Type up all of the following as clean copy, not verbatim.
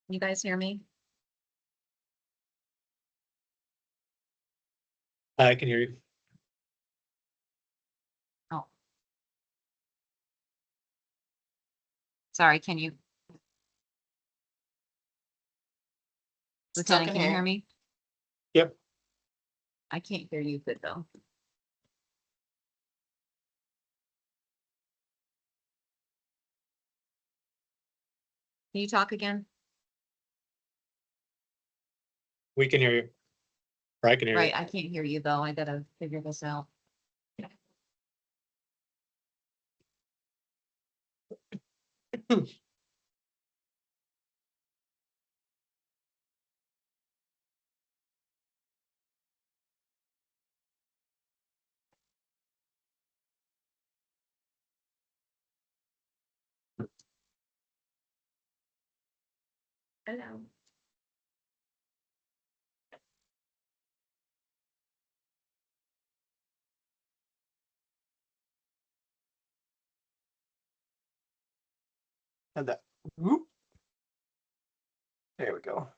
You guys hear me? I can hear you. Oh. Sorry, can you? Lieutenant, can you hear me? Yep. I can't hear you good though. Can you talk again? We can hear you. Or I can hear Right, you. I can't hear you though. I gotta figure this out. Hello. And that. Whoop. There we go.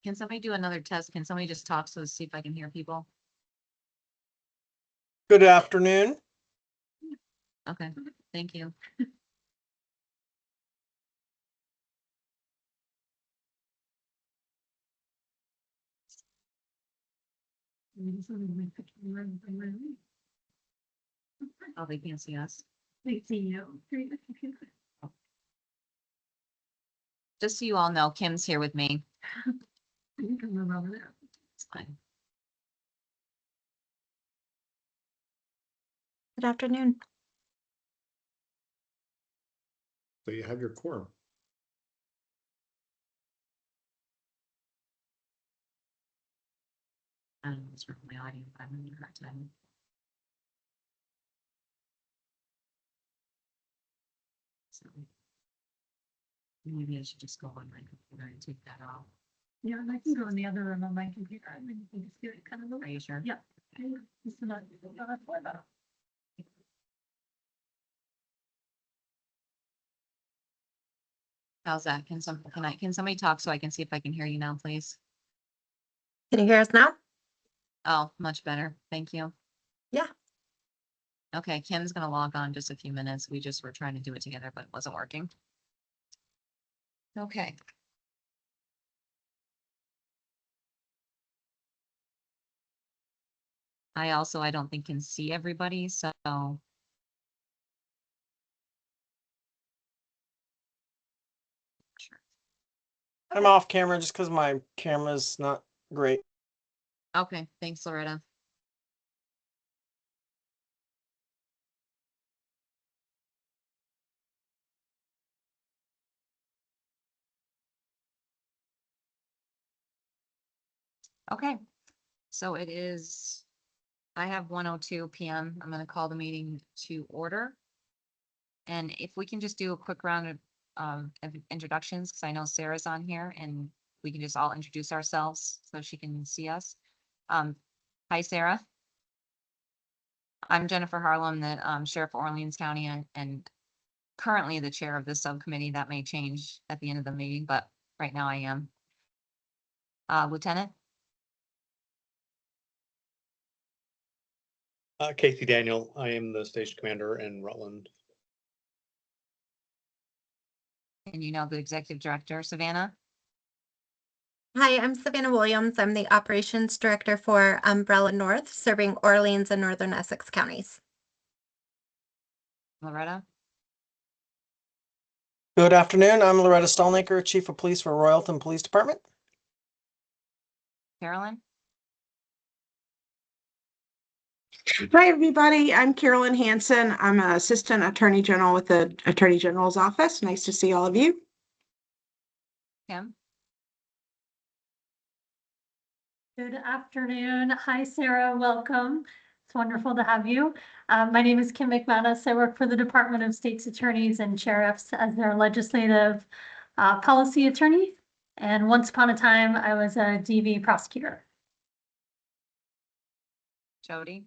Can somebody do another test? Can somebody just talk so to see if I can hear people? Good afternoon. Okay, thank you. Oh, they can't see us. They see you. Just so you all know, Kim's here with me. It's fine. Good afternoon. So you have your quorum. I don't know what's wrong with my audio, but I'm having a hard time. So maybe I should just go on my computer and take that off. Yeah, and I can go in the other room on my computer and then you can just get it kind of. Are you sure? Yeah. It's not, that's why that. How's that? Can somebody talk so I can see if I can hear you now, please? Can you hear us now? Oh, much better. Thank you. Yeah. Okay, Kim's gonna log on just a few minutes. We just were trying to do it together, but it wasn't working. Okay. I don't think can see everybody, so. Sure. I'm off camera just because my camera's not great. Okay, thanks, Loretta. Okay, so it is, I have 1:02 PM. I'm gonna call the meeting to order. And if we can just do a quick round of introductions, because I know Sarah's on here and we can just all introduce ourselves so she can see us. Hi, Sarah. I'm Jennifer Harlem, the Sheriff of Orleans County and currently the chair of this subcommittee. That may change at the end of the meeting, but right now I am. Lieutenant? Casey Daniel. I am the station commander in Rutland. And you know the executive director, Savannah? Hi, I'm Savannah Williams. I'm the operations director for Umbrella North, serving Orleans and Northern Essex counties. Loretta? Good afternoon. I'm Loretta Stallnaker, Chief of Police for Royalton Police Department. Carolyn? Hi, everybody. I'm Carolyn Hansen. I'm an Assistant Attorney General with the Attorney General's Office. Nice to see all of you. Kim? Good afternoon. Hi, Sarah. Welcome. It's wonderful to have you. My name is Kim McManus. I work for the Department of State's Attorneys and Sheriffs as their legislative policy attorney. And once upon a time, I was a DV prosecutor. Jody?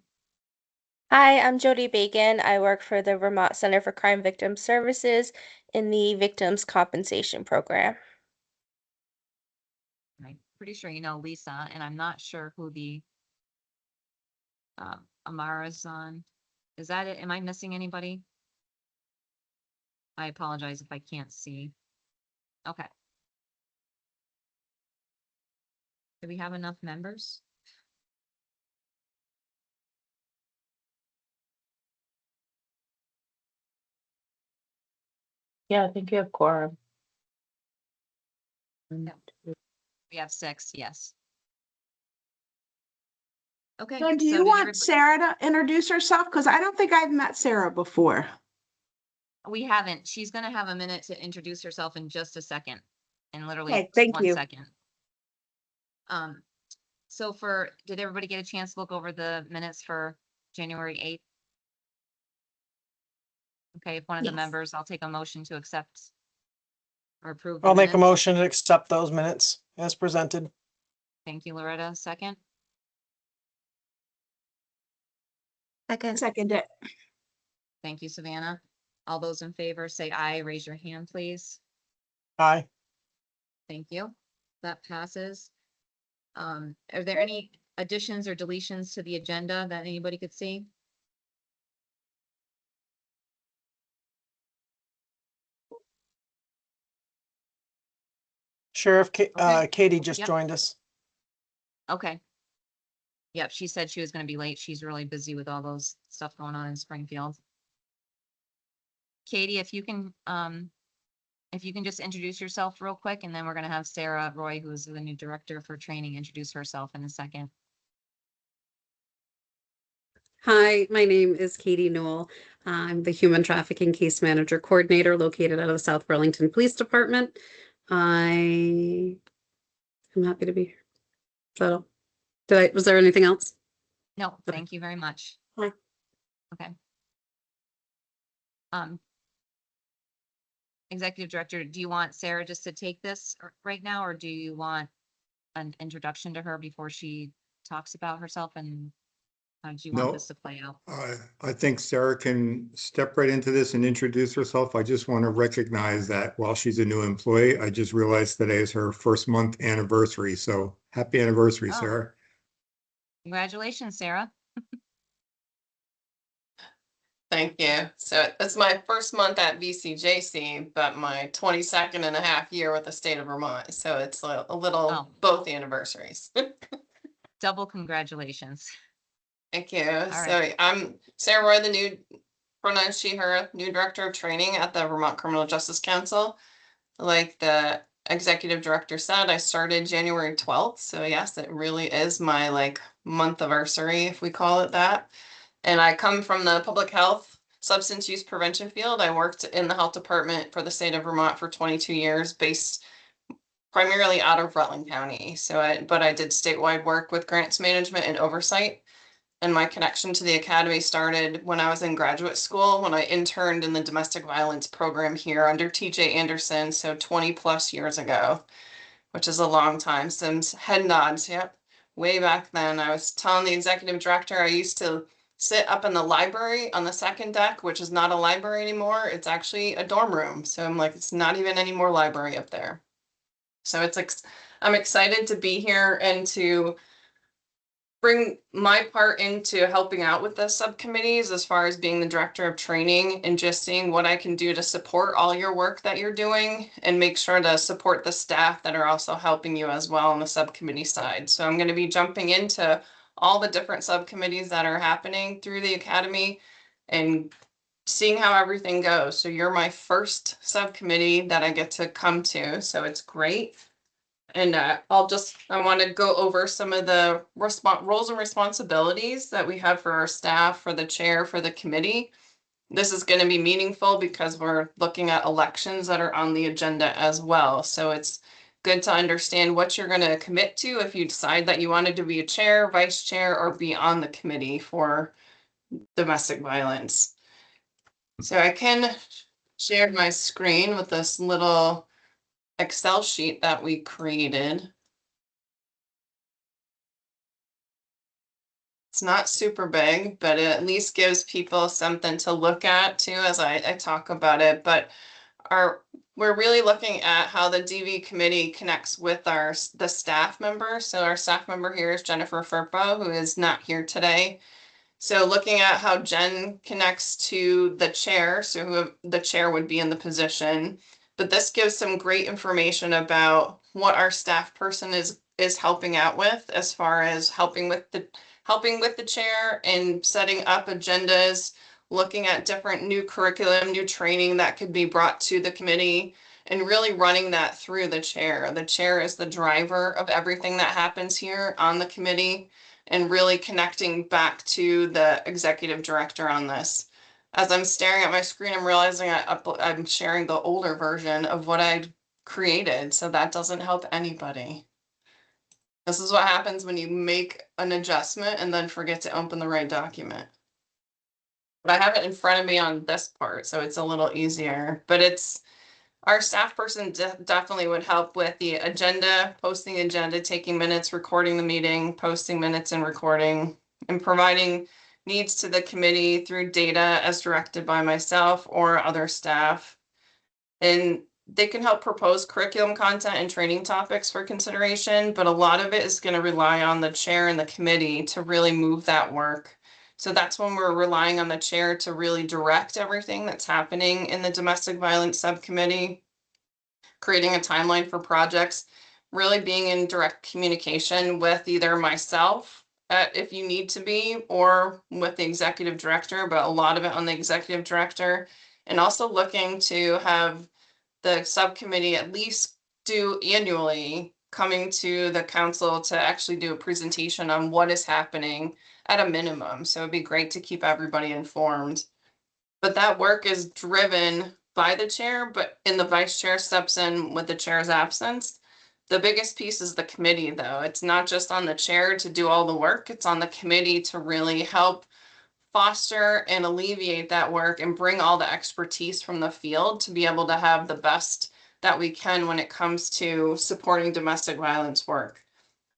Hi, I'm Jody Bacon. I work for the Vermont Center for Crime Victim Services in the Victims Compensation Program. I'm pretty sure you know Lisa, and I'm not sure who the Amara's on. Is that it? Am I missing anybody? I apologize if I can't see. Okay. Do we have enough members? Yeah, I think you have quorum. We have 6, yes. Okay. And do so you did want everybody- Sarah to introduce herself? Because I don't think I've met Sarah before. We haven't. She's gonna have a minute to introduce herself in just a second. In literally Okay, thank 1 you. second. So did everybody get a chance to look over the minutes for January 8th? Okay, if one of the Yes. members, I'll take a motion to accept or approve. I'll make a minutes. motion to accept those minutes as presented. Thank you, Loretta. Second. Second. Second it. Thank you, Savannah. All those in favor say aye. Raise your hand, please. Aye. Thank you. That passes. Are there any additions or deletions to the agenda that anybody could see? Sheriff Okay. Katie just Yep. joined us. Okay. Yep, she said she was gonna be late. She's really busy with all those stuff going on in Springfield. Katie, if you can just introduce yourself real quick, and then we're gonna have Sarah Roy, who is the new director for training, introduce herself in a second. Hi, my name is Katie Newell. I'm the Human Trafficking Case Manager Coordinator located out of the South Burlington Police Department. I'm happy to be here. So, was there anything else? No, Okay. thank you very much. Hi. Okay. Executive Director, do you want Sarah just to take this right now, or do you want an introduction to her before she talks about herself, and how do you want No. this to play out? I think Sarah can step right into this and introduce herself. I just want to recognize that while she's a new employee, I just realized today is her first month anniversary. So happy anniversary, Oh. Sarah. Congratulations, Sarah. Thank you. So it's my first month at VCJC, but my 22nd and a half year with the state of Vermont. So it's a little, Oh. both anniversaries. Double congratulations. Thank you. right. So I'm Sarah Roy, the new pronouns she, her, new director of training at the Vermont Criminal Justice Council. Like the executive director said, I started January 12th. So yes, it really is my month anniversary, if we call it that. And I come from the public health substance use prevention field. I worked in the health department for the state of Vermont for 22 years, based primarily out of Rutland County. But I did statewide work with grants management and oversight. And my connection to the academy started when I was in graduate school, when I interned in the domestic violence program here under TJ Anderson, so 20 plus years ago, which is a long time since. Head nods, yep. Way back then, I was telling the executive director I used to sit up in the library on the second deck, which is not a library anymore. It's actually a dorm room. So I'm like, it's not even any more library up there. So I'm excited to be here and to bring my part into helping out with the subcommittees as far as being the director of training and just seeing what I can do to support all your work that you're doing and make sure to support the staff that are also helping you as well on the subcommittee side. So I'm going to be jumping into all the different subcommittees that are happening through the academy and seeing how everything goes. So you're my first subcommittee that I get to come to, so it's great. And I want to go over some of the roles and responsibilities that we have for our staff, for the chair, for the committee. This is going to be meaningful because we're looking at elections that are on the agenda as well. So it's good to understand what you're going to commit to if you decide that you wanted to be a chair, vice chair, or be on the committee for domestic violence. So I can share my screen with this little Excel sheet that we created. It's not super big, but it at least gives people something to look at too as I talk about it. But we're really looking at how the DV committee connects with the staff member. So our staff member here is Jennifer Firpo, who is not here today. So looking at how Jen connects to the chair, so who the chair would be in the position. But this gives some great information about what our staff person is helping out with as far as helping with the chair and setting up agendas, looking at different new curriculum, new training that could be brought to the committee, and really running that through the chair. The chair is the driver of everything that happens here on the committee, and really connecting back to the executive director on this. As I'm staring at my screen, I'm realizing I'm sharing the older version of what I created, so that doesn't help anybody. This is what happens when you make an adjustment and then forget to open the right document. But I have it in front of me on this part, so it's a little easier. But it's our staff person definitely would help with the agenda, posting the agenda, taking minutes, recording the meeting, posting minutes and recording, and providing needs to the committee through data as directed by myself or other staff. And they can help propose curriculum content and training topics for consideration, but a lot of it is going to rely on the chair and the committee to really move that work. So that's when we're relying on the chair to really direct everything that's happening in the domestic violence subcommittee, creating a timeline for projects, really being in direct communication with either myself, if you need to be, or with the executive director, but a lot of it on the executive director, and also looking to have the subcommittee at least do annually coming to the council to actually do a presentation on what is happening at a minimum. So it'd be great to keep everybody informed. But that work is driven by the chair, but in the vice chair steps in with the chair's absence. The biggest piece is the committee, though. It's not just on the chair to do all the work. It's on the committee to really help foster and alleviate that work and bring all the expertise from the field to be able to have the best that we can when it comes to supporting domestic violence work.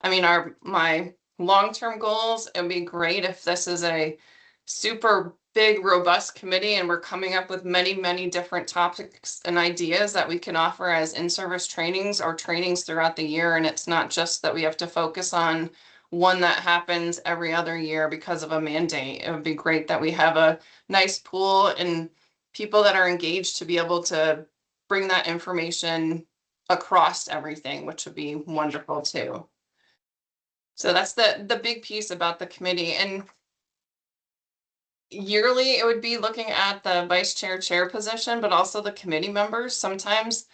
I mean, my long-term goals, it would be great if this is a super big, robust committee and we're coming up with many, many different topics and ideas that we can offer as in-service trainings or trainings throughout the year. And it's not just that we have to focus on one that happens every other year because of a mandate. It would be great that we have a nice pool and people that are engaged to be able to bring that information across everything, which would be wonderful too. So that's the big piece about the committee. And yearly, it would be looking at the vice chair position, but also the committee members. Sometimes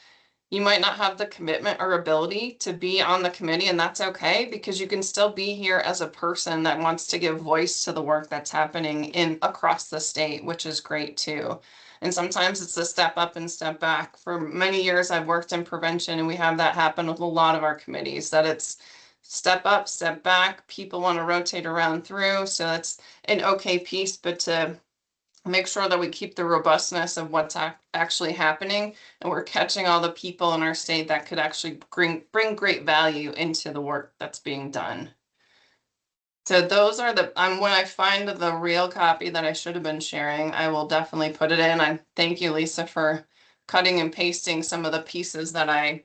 you might not have the commitment or ability to be on the committee, and that's okay because you can still be here as a person that wants to give voice to the work that's happening across the state, which is great too. And sometimes it's a step up and step back. For many years, I've worked in prevention, and we have that happen with a lot of our committees, that it's step up, step back. People want to rotate around through. So it's an okay piece, but to make sure that we keep the robustness of what's actually happening, and we're catching all the people in our state that could actually bring great value into the work that's being done. So those are when I find the real copy that I should have been sharing, I will definitely put it in. I thank you, Lisa, for cutting and pasting some of the pieces that I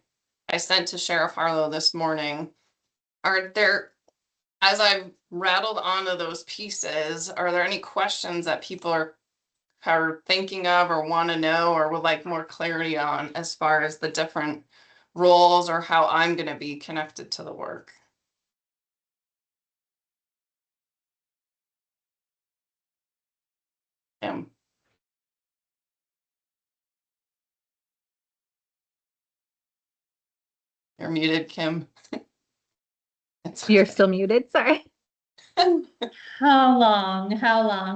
sent to Sheriff Harlow this morning. Are there, as I've rattled onto those pieces, are there any questions that people are thinking of or want to know or would like more clarity on as far as the different roles or how I'm going to be connected to the work? You're muted, Kim. You're still muted, sorry. How long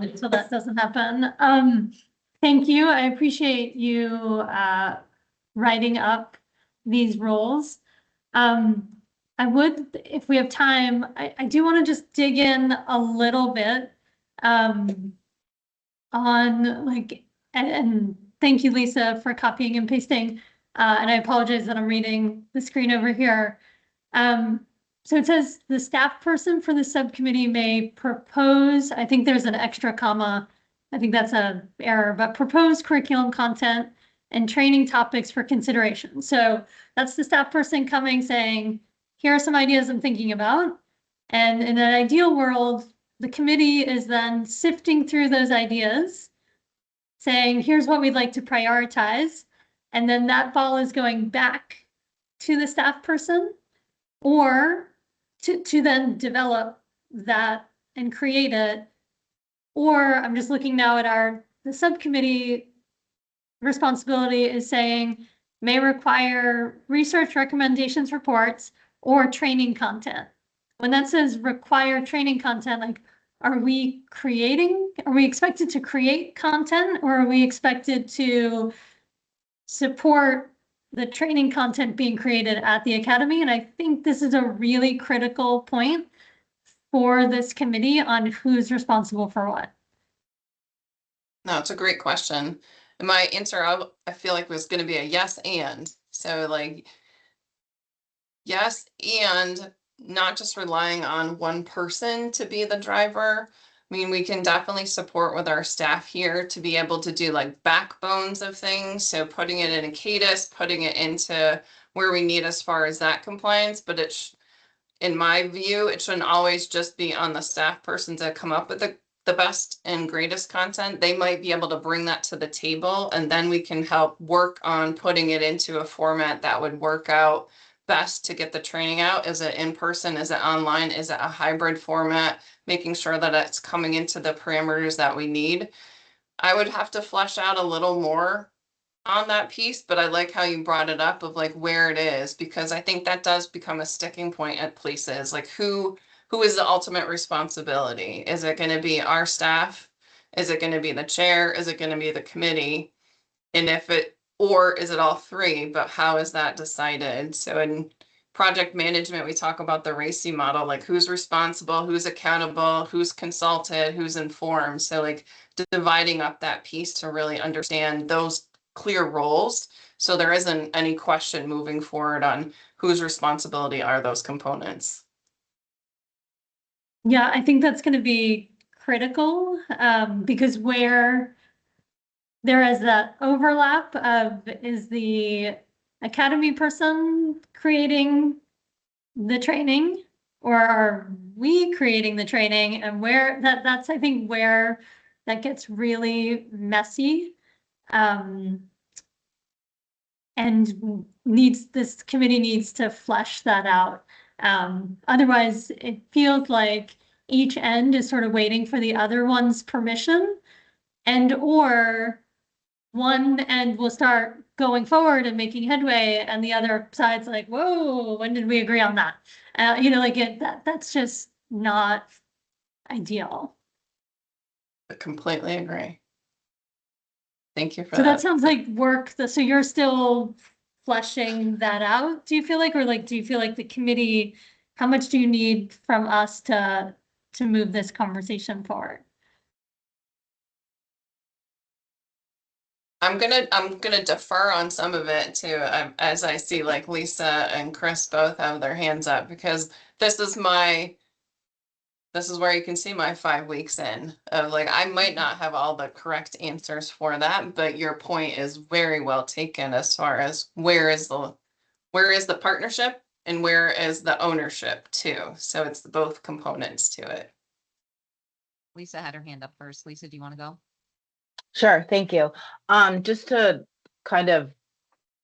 until that doesn't happen? Thank you. I appreciate you writing up these roles. I would, if we have time, I do want to just dig in a little bit on like, and thank you, Lisa, for copying and pasting. And I apologize that I'm reading the screen over here. So it says the staff person for the subcommittee may propose, I think there's an extra comma. I think that's an error, but propose curriculum content and training topics for consideration. So that's the staff person coming saying, here are some ideas I'm thinking about. And in an ideal world, the committee is then sifting through those ideas, saying, here's what we'd like to prioritize. And then that ball is going back to the staff person, or to then develop that and create it. Or I'm just looking now at the subcommittee responsibility is saying may require research recommendations reports or training content. When that says require training content, like, are we expected to create content, or are we expected to support the training content being created at the academy? And I think this is a really critical point for this committee on who's responsible for what. No, it's a great question. And my answer, I feel like was going to be a yes and. So like, yes, and not just relying on one person to be the driver. I mean, we can definitely support with our staff here to be able to do like backbones of things. So putting it in a CADIS, putting it into where we need as far as that compliance, but in my view, it shouldn't always just be on the staff person to come up with the best and greatest content. They might be able to bring that to the table, and then we can help work on putting it into a format that would work out best to get the training out. Is it in person? Is it online? Is it a hybrid format? Making sure that it's coming into the parameters that we need. I would have to flesh out a little more on that piece, but I like how you brought it up of like where it is, because I think that does become a sticking point at places. Like who is the ultimate responsibility? Is it going to be our staff? Is it going to be the chair? Is it going to be the committee? And or is it all three? But how is that decided? So in project management, we talk about the RACI model, like who's responsible, who's accountable, who's consulted, who's informed. So like dividing up that piece to really understand those clear roles, so there isn't any question moving forward on whose responsibility are those components. Yeah, I think that's going to be critical, because where there is that overlap of, is the academy person creating the training, or are we creating the training? And where that's I think where that gets really messy. And this committee needs to flesh that out. Otherwise, it feels like each end is sort of waiting for the other one's permission, or one end will start going forward and making headway, and the other side's like, whoa, when did we agree on that? That's just not ideal. I completely agree. Thank you for So that. that sounds like work. So you're still fleshing that out, do you feel like, or like, do you feel like the committee, how much do you need from us to move this conversation forward? I'm gonna defer on some of it too, as I see like Lisa and Chris both have their hands up, because this is where you can see my 5 weeks in of like, I might not have all the correct answers for that, but your point is very well taken as far as where is the partnership and where is the ownership too. So it's both components to it. Lisa had her hand up first. Lisa, do you want to go? Sure, thank you. Just to kind of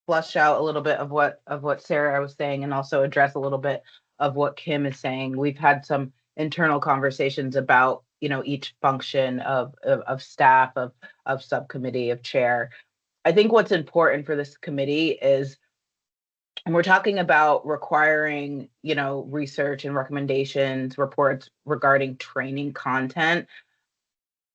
flush out a little bit of what Sarah was saying, and also address a little bit of what Kim is saying. We've had some internal conversations about, each function of staff, of subcommittee, of chair. I think what's important for this committee is and we're talking about requiring, you know, research and recommendations, reports regarding training content.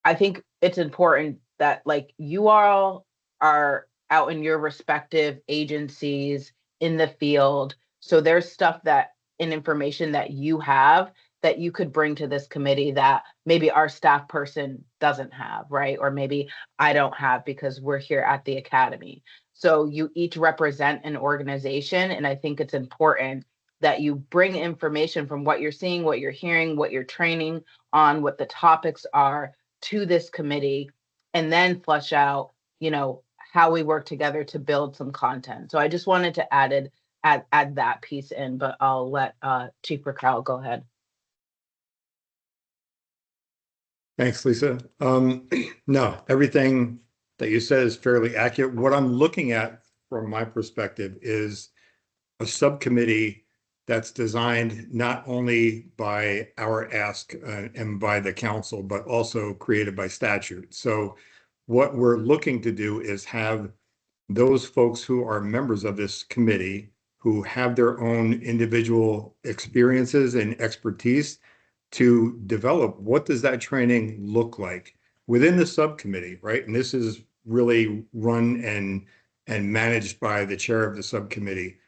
I think it's important that like you all are out in your respective agencies in the field. So there's stuff that and information that you have that you could bring to this committee that maybe our staff person doesn't have, right? Or maybe I don't have because we're here at the academy. So you each represent an organization, and I think it's important that you bring information from what you're seeing, what you're hearing, what you're training on, what the topics are to this committee, and then flush out, you know, how we work together to build some content. So I just wanted to add that piece in, but I'll let Chief Raquel go ahead. Thanks, Lisa. No, everything that you said is fairly accurate. What I'm looking at from my perspective is a subcommittee that's designed not only by our ask and by the council, but also created by statute. So what we're looking to do is have those folks who are members of this committee who have their own individual experiences and expertise to develop what does that training look like within the subcommittee, right? And this is really run and managed by the chair of the subcommittee.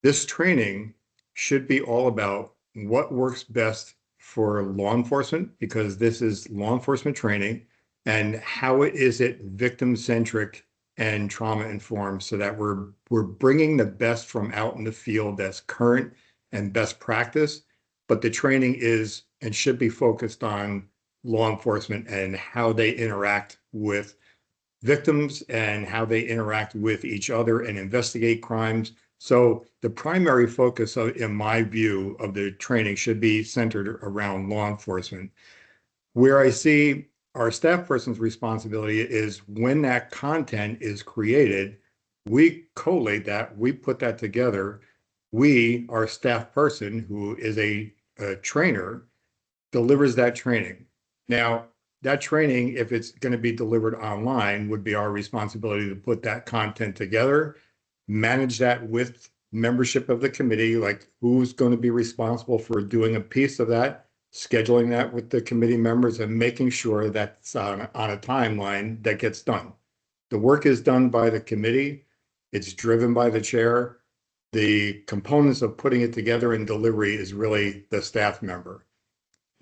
This training should be all about what works best for law enforcement, because this is law enforcement training, and how is it victim-centric and trauma-informed, so that we're bringing the best from out in the field that's current and best practice, but the training is and should be focused on law enforcement and how they interact with victims and how they interact with each other and investigate crimes. So the primary focus in my view of the training should be centered around law enforcement. Where I see our staff person's responsibility is when that content is created, we collate that, we put that together. We, our staff person, who is a trainer, delivers that training. Now, that training, if it's going to be delivered online, would be our responsibility to put that content together, manage that with membership of the committee, like who's going to be responsible for doing a piece of that, scheduling that with the committee members, and making sure that's on a timeline that gets done. The work is done by the committee. It's driven by the chair. The components of putting it together and delivery is really the staff member.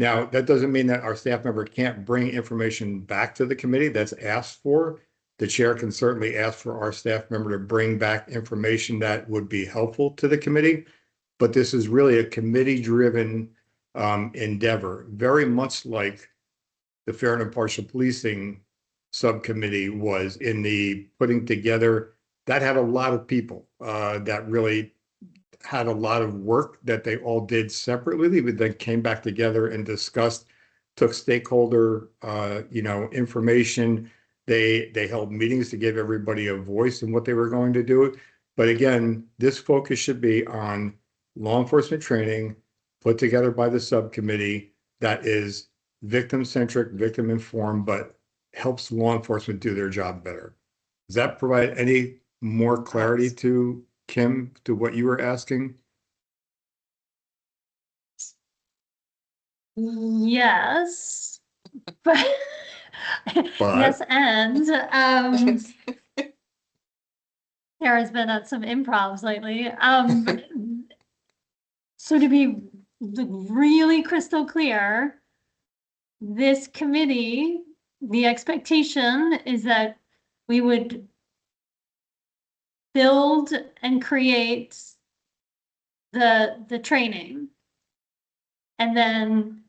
Now, that doesn't mean that our staff member can't bring information back to the committee that's asked for. The chair can certainly ask for our staff member to bring back information that would be helpful to the committee, but this is really a committee-driven endeavor, very much like the Fair and Impartial Policing subcommittee was in the putting together. That had a lot of people that really had a lot of work that they all did separately, but then came back together and discussed, took stakeholder, information. They held meetings to give everybody a voice in what they were going to do. But again, this focus should be on law enforcement training put together by the subcommittee that is victim-centric, victim-informed, but helps law enforcement do their job better. Does that provide any more clarity to Kim, to what you were asking? Yes, but yes, and Sarah's been at some improvs lately. So to be really crystal clear, this committee, the expectation is that we would build and create the training. And then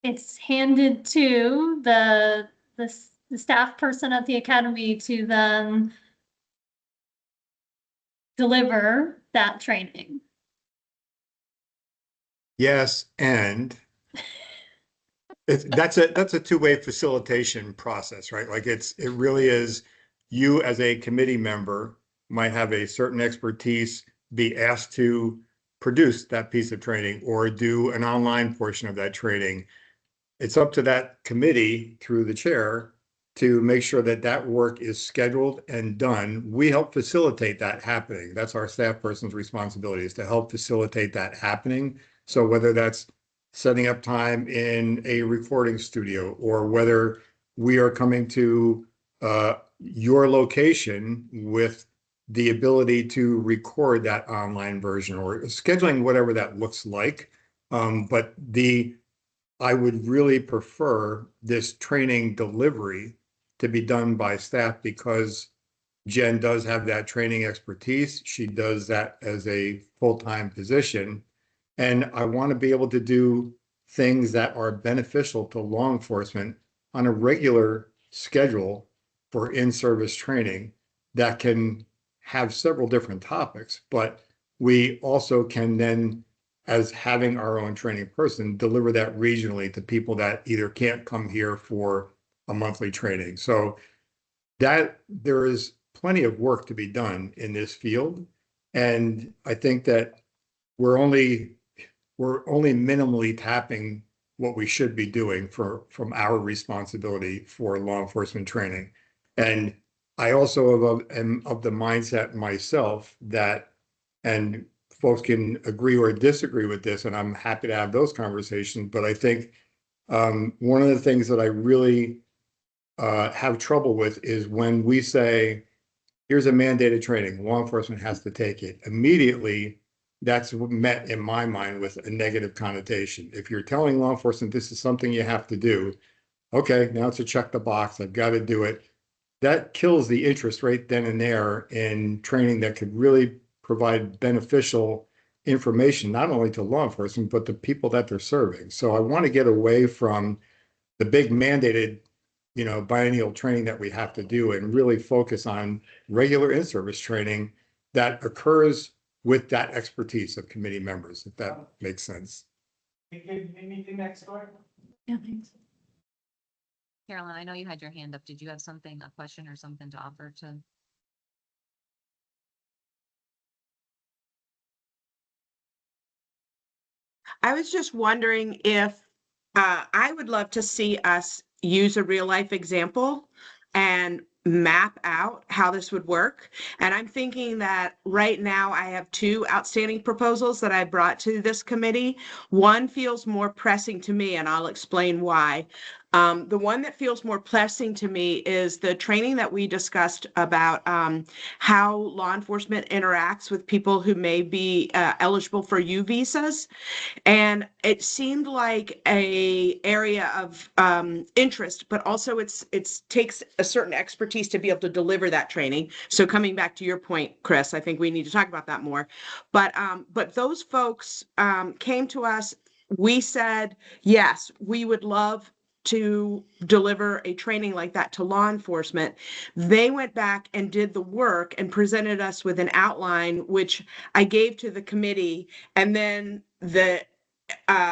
it's handed to the staff person at the academy to then deliver that training. Yes, and that's a two-way facilitation process, right? Like it really is, you as a committee member might have a certain expertise, be asked to produce that piece of training or do an online portion of that training. It's up to that committee through the chair to make sure that that work is scheduled and done. We help facilitate that happening. That's our staff person's responsibility, is to help facilitate that happening. So whether that's setting up time in a recording studio, or whether we are coming to your location with the ability to record that online version, or scheduling whatever that looks like. But I would really prefer this training delivery to be done by staff, because Jen does have that training expertise. She does that as a full-time position. And I want to be able to do things that are beneficial to law enforcement on a regular schedule for in-service training that can have several different topics, but we also can then, as having our own training person, deliver that regionally to people that either can't come here for a monthly training. So that there is plenty of work to be done in this field. And I think that we're only minimally tapping what we should be doing from our responsibility for law enforcement training. And I also am of the mindset myself that, and folks can agree or disagree with this, and I'm happy to have those conversations, but I think one of the things that I really have trouble with is when we say, here's a mandated training, law enforcement has to take it. Immediately, that's met in my mind with a negative connotation. If you're telling law enforcement this is something you have to do, okay, now it's a check the box, I've got to do it. That kills the interest right then and there in training that could really provide beneficial information, not only to law enforcement, but the people that they're serving. So I want to get away from the big mandated, biennial training that we have to do, and really focus on regular in-service training that occurs with that expertise of committee members, if that makes sense. Anything next door? Yeah, thanks. Carolyn, I know you had your hand up. Did you have something, a question or something to offer to? I was just wondering if I would love to see us use a real life example and map out how this would work. And I'm thinking that right now I have two outstanding proposals that I brought to this committee. One feels more pressing to me, and I'll explain why. The one that feels more pressing to me is the training that we discussed about how law enforcement interacts with people who may be eligible for U visas. And it seemed like a area of interest, but also it takes a certain expertise to be able to deliver that training. So coming back to your point, Chris, I think we need to talk about that more. But those folks came to us. We said, yes, we would love to deliver a training like that to law enforcement. They went back and did the work and presented us with an outline, which I gave to the committee. And then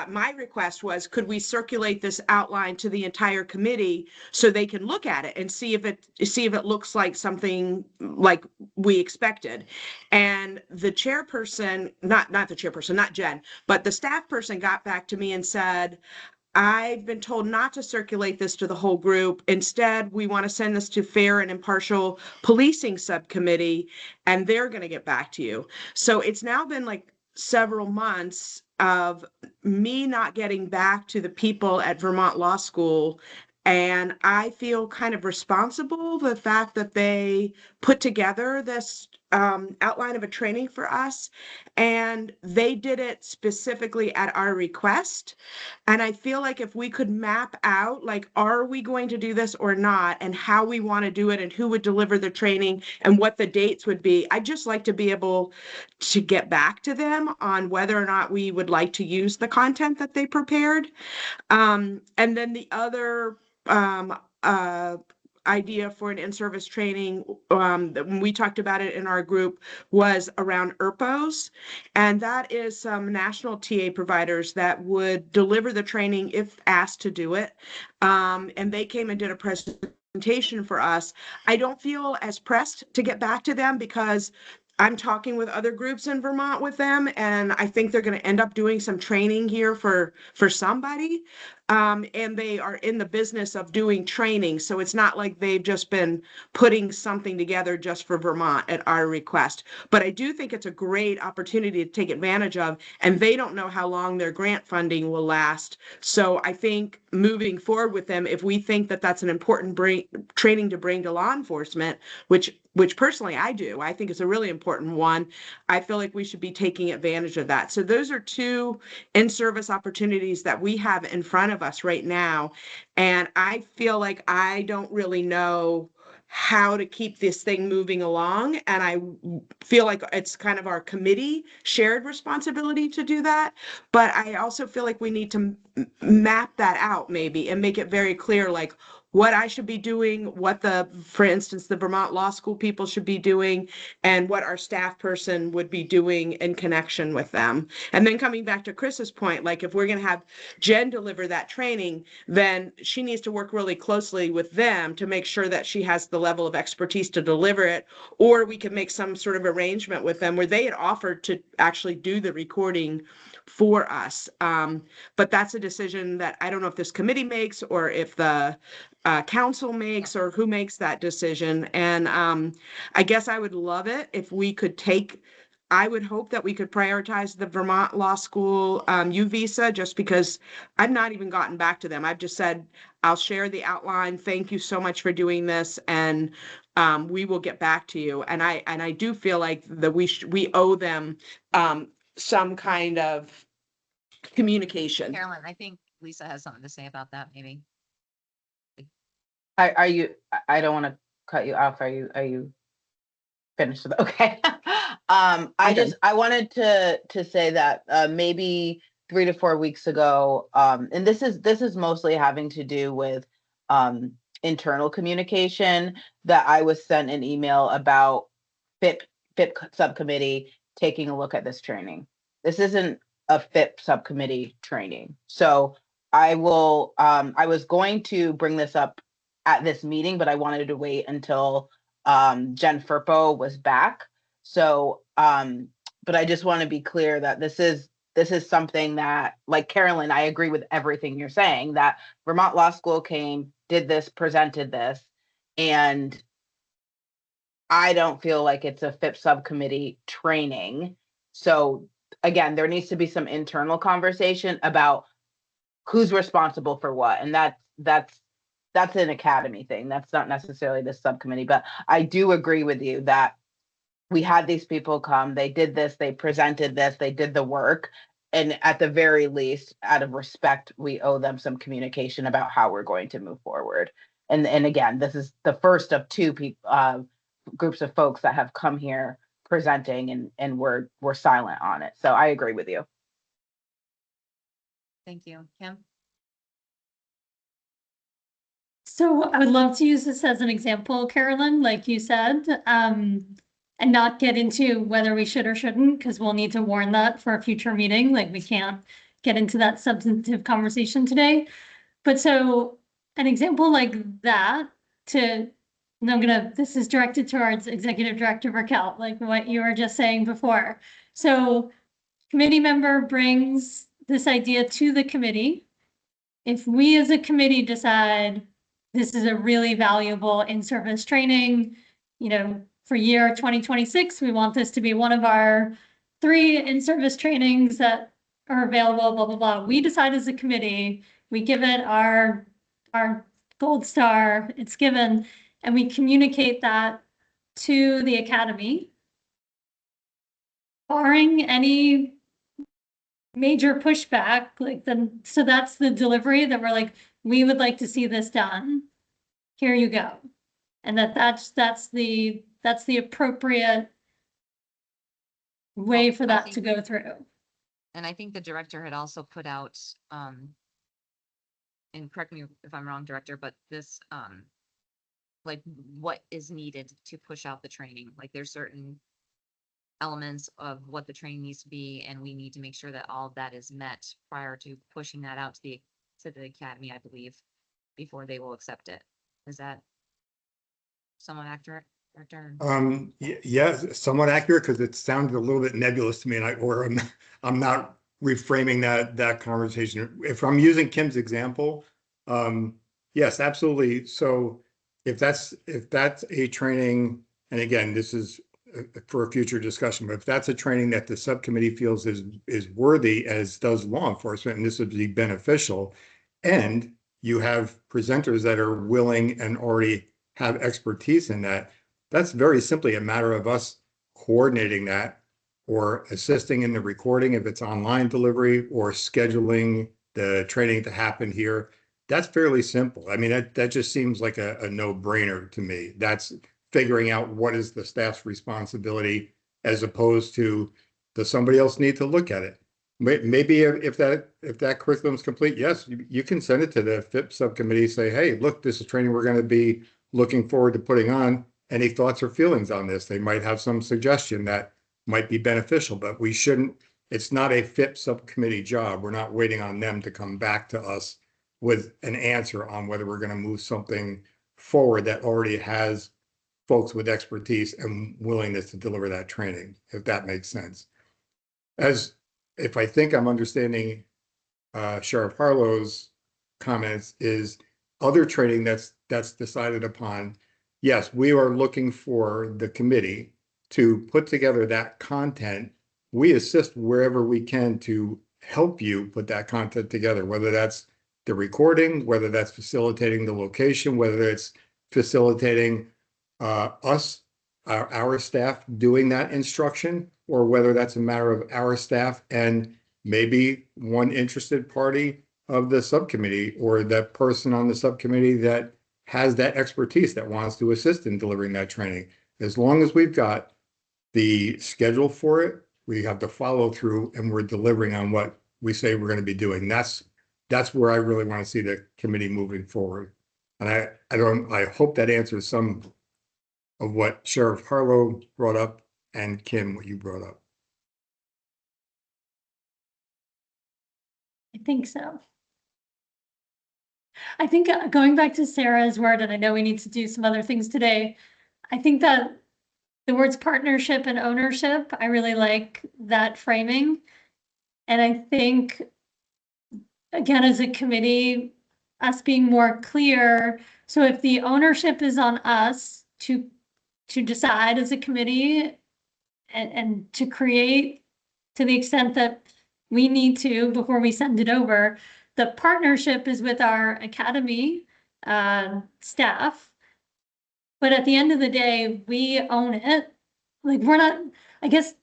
my request was, could we circulate this outline to the entire committee so they can look at it and see if it looks like something like we expected. And the chairperson, not Jen, but the staff person got back to me and said, I've been told not to circulate this to the whole group. Instead, we want to send this to Fair and Impartial Policing Subcommittee, and they're going to get back to you. So it's now been like several months of me not getting back to the people at Vermont Law School. And I feel kind of responsible for the fact that they put together this outline of a training for us, and they did it specifically at our request. And I feel like if we could map out, like, are we going to do this or not, and how we want to do it, and who would deliver the training, and what the dates would be, I'd just like to be able to get back to them on whether or not we would like to use the content that they prepared. And then the other idea for an in-service training, when we talked about it in our group, was around ERPOs. And that is some national TA providers that would deliver the training if asked to do it. And they came and did a presentation for us. I don't feel as pressed to get back to them because I'm talking with other groups in Vermont with them, and I think they're going to end up doing some training here for somebody. And they are in the business of doing training, so it's not like they've just been putting something together just for Vermont at our request. But I do think it's a great opportunity to take advantage of, and they don't know how long their grant funding will last. So I think moving forward with them, if we think that that's an important training to bring to law enforcement, which personally I do, I think it's a really important one. I feel like we should be taking advantage of that. So those are two in-service opportunities that we have in front of us right now. And I feel like I don't really know how to keep this thing moving along. And I feel like it's kind of our committee shared responsibility to do that. But I also feel like we need to map that out maybe and make it very clear, like what I should be doing, what for instance, the Vermont Law School people should be doing, and what our staff person would be doing in connection with them. And then coming back to Chris's point, like if we're going to have Jen deliver that training, then she needs to work really closely with them to make sure that she has the level of expertise to deliver it, or we can make some sort of arrangement with them where they had offered to actually do the recording for us. But that's a decision that I don't know if this committee makes or if the council makes or who makes that decision. And I guess I would love it if we could I would hope that we could prioritize the Vermont Law School U visa, just because I've not even gotten back to them. I've just said, I'll share the outline. Thank you so much for doing this. And we will get back to you. And I do feel like that we owe them some kind of communication. Carolyn, I think Lisa has something to say about that, maybe. Are you, I don't want to cut you off. Are you finished with, okay. I wanted to say that maybe 3 to 4 weeks ago, and this is mostly having to do with internal communication, that I was sent an email about FIP subcommittee taking a look at this training. This isn't a FIP subcommittee training. So I was going to bring this up at this meeting, but I wanted to wait until Jen Firpo was back. So, but I just want to be clear that this is something that, like Carolyn, I agree with everything you're saying, that Vermont Law School came, did this, presented this, and I don't feel like it's a FIP subcommittee training. So again, there needs to be some internal conversation about who's responsible for what. And that's an academy thing. That's not necessarily the subcommittee, but I do agree with you that we had these people come, they did this, they presented this, they did the work. And at the very least, out of respect, we owe them some communication about how we're going to move forward. And again, this is the first of two groups of folks that have come here presenting, and we're silent on it. So I agree with you. Thank you. Kim? So I would love to use this as an example, Carolyn, like you said, and not get into whether we should or shouldn't, because we'll need to warn that for a future meeting. Like we can't get into that substantive conversation today. But so an example like that this is directed towards Executive Director Raquel, like what you were just saying before. So committee member brings this idea to the committee. If we as a committee decide this is a really valuable in-service training, for year 2026, we want this to be one of our 3 in-service trainings that are available, blah, blah, blah. We decide as a committee, we give it our gold star, it's given, and we communicate that to the academy, barring any major pushback, so that's the delivery that we're like, we would like to see this done. Here you go. And that's the appropriate way for that to go through. And I think the director had also put out, and correct me if I'm wrong, director, but this, like what is needed to push out the training. Like there's certain elements of what the training needs to be, and we need to make sure that all of that is met prior to pushing that out to the academy, I believe, before they will accept it. Is that somewhat accurate? Director? Yeah, somewhat accurate because it sounded a little bit nebulous to me, and I'm not reframing that conversation. If I'm using Kim's example, yes, absolutely. So if that's a training, and again, this is for a future discussion, but if that's a training that the subcommittee feels is worthy, as does law enforcement, and this would be beneficial, and you have presenters that are willing and already have expertise in that, that's very simply a matter of us coordinating that or assisting in the recording if it's online delivery or scheduling the training to happen here. That's fairly simple. I mean, that just seems like a no-brainer to me. That's figuring out what is the staff's responsibility as opposed to, does somebody else need to look at it? Maybe if that curriculum is complete, yes, you can send it to the FIP subcommittee, say, hey, look, this is training we're going to be looking forward to putting on. Any thoughts or feelings on this? They might have some suggestion that might be beneficial, but we shouldn't, it's not a FIP subcommittee job. We're not waiting on them to come back to us with an answer on whether we're going to move something forward that already has folks with expertise and willingness to deliver that training, if that makes sense. As if I think I'm understanding Sheriff Harlow's comments, is other training that's decided upon. Yes, we are looking for the committee to put together that content. We assist wherever we can to help you put that content together, whether that's the recording, whether that's facilitating the location, whether it's facilitating us, our staff doing that instruction, or whether that's a matter of our staff and maybe one interested party of the subcommittee or that person on the subcommittee that has that expertise that wants to assist in delivering that training. As long as we've got the schedule for it, we have the follow through and we're delivering on what we say we're going to be doing. That's where I really want to see the committee moving forward. And I hope that answers some of what Sheriff Harlow brought up and Kim, what you brought up. I think so. I think going back to Sarah's word, and I know we need to do some other things today, I think that the words partnership and ownership, I really like that framing. And I think, again, as a committee, us being more clear. So if the ownership is on us to decide as a committee and to create to the extent that we need to before we send it over, the partnership is with our academy staff. But at the end of the day, we own it. Like I guess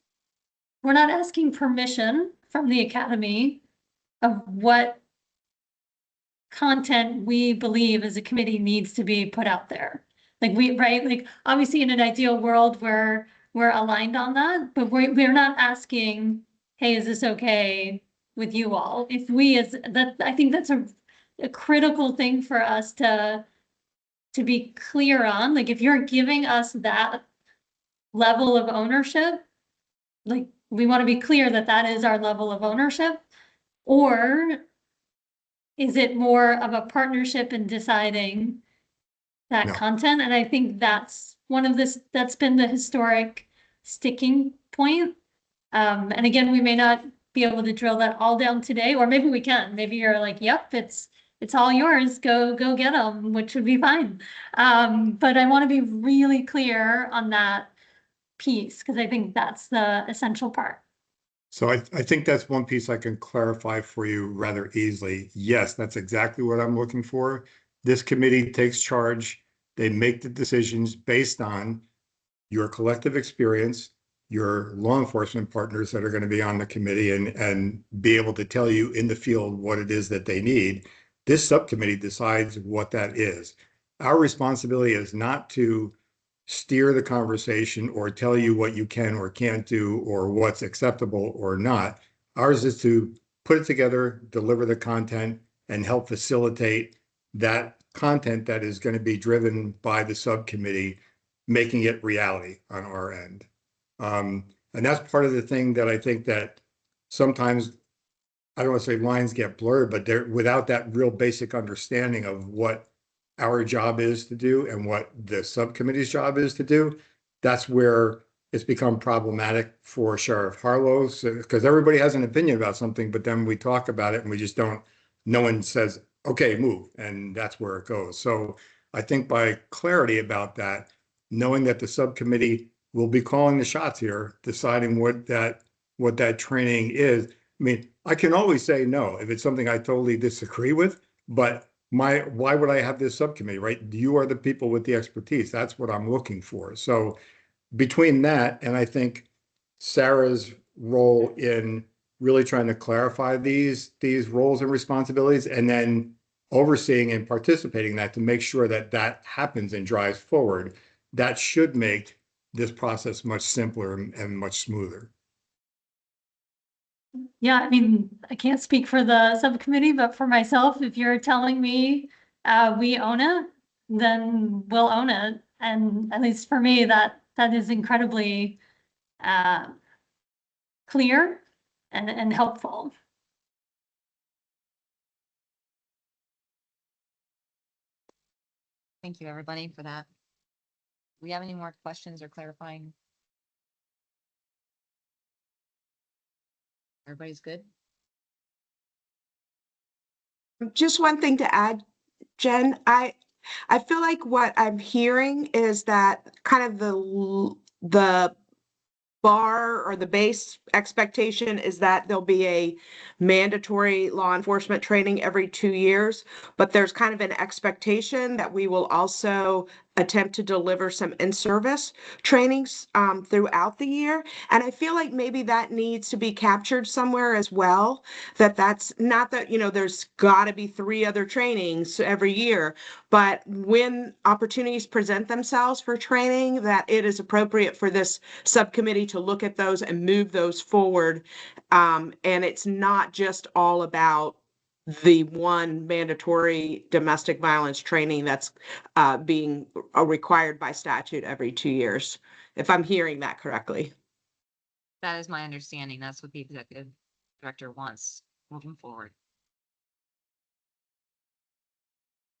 we're not asking permission from the academy of what content we believe as a committee needs to be put out there. Like right? Like obviously in an ideal world where we're aligned on that, but we're not asking, hey, is this okay with you all? If we I think that's a critical thing for us to be clear on. Like if you're giving us that level of ownership, like we want to be clear that that is our level of ownership, or is it more of a partnership in deciding that content? And I think that's that's been the historic sticking point. And again, we may not be able to drill that all down today, or maybe we can. Maybe you're like, yep, it's all yours. Go get them, which would be fine. But I want to be really clear on that piece because I think that's the essential part. So I think that's one piece I can clarify for you rather easily. Yes, that's exactly what I'm looking for. This committee takes charge. They make the decisions based on your collective experience, your law enforcement partners that are going to be on the committee and be able to tell you in the field what it is that they need. This subcommittee decides what that is. Our responsibility is not to steer the conversation or tell you what you can or can't do or what's acceptable or not. Ours is to put it together, deliver the content, and help facilitate that content that is going to be driven by the subcommittee, making it reality on our end. And that's part of the thing that I think that sometimes, I don't want to say lines get blurred, but they're without that real basic understanding of what our job is to do and what the subcommittee's job is to do, that's where it's become problematic for Sheriff Harlow's, because everybody has an opinion about something, but then we talk about it and we just don't, no one says, okay, move, and that's where it goes. So I think by clarity about that, knowing that the subcommittee will be calling the shots here, deciding what that training is. I mean, I can always say no if it's something I totally disagree with, but why would I have this subcommittee, right? You are the people with the expertise. That's what I'm looking for. So between that and I think Sarah's role in really trying to clarify these roles and responsibilities, and then overseeing and participating in that to make sure that that happens and drives forward, that should make this process much simpler and much smoother. Yeah, I mean, I can't speak for the subcommittee, but for myself, if you're telling me we own it, then we'll own it. And at least for me, that is incredibly clear and helpful. Thank you, everybody, for that. Do we have any more questions or clarifying? Everybody's good? Just one thing to add, Jen, I feel like what I'm hearing is that kind of the bar or the base expectation is that there'll be a mandatory law enforcement training every 2 years, but there's kind of an expectation that we will also attempt to deliver some in-service trainings throughout the year. And I feel like maybe that needs to be captured somewhere as well, that's not that, there's got to be 3 other trainings every year, but when opportunities present themselves for training, that it is appropriate for this subcommittee to look at those and move those forward. And it's not just all about the one mandatory domestic violence training that's being required by statute every 2 years, if I'm hearing that correctly. That is my understanding. That's what the executive director wants moving forward.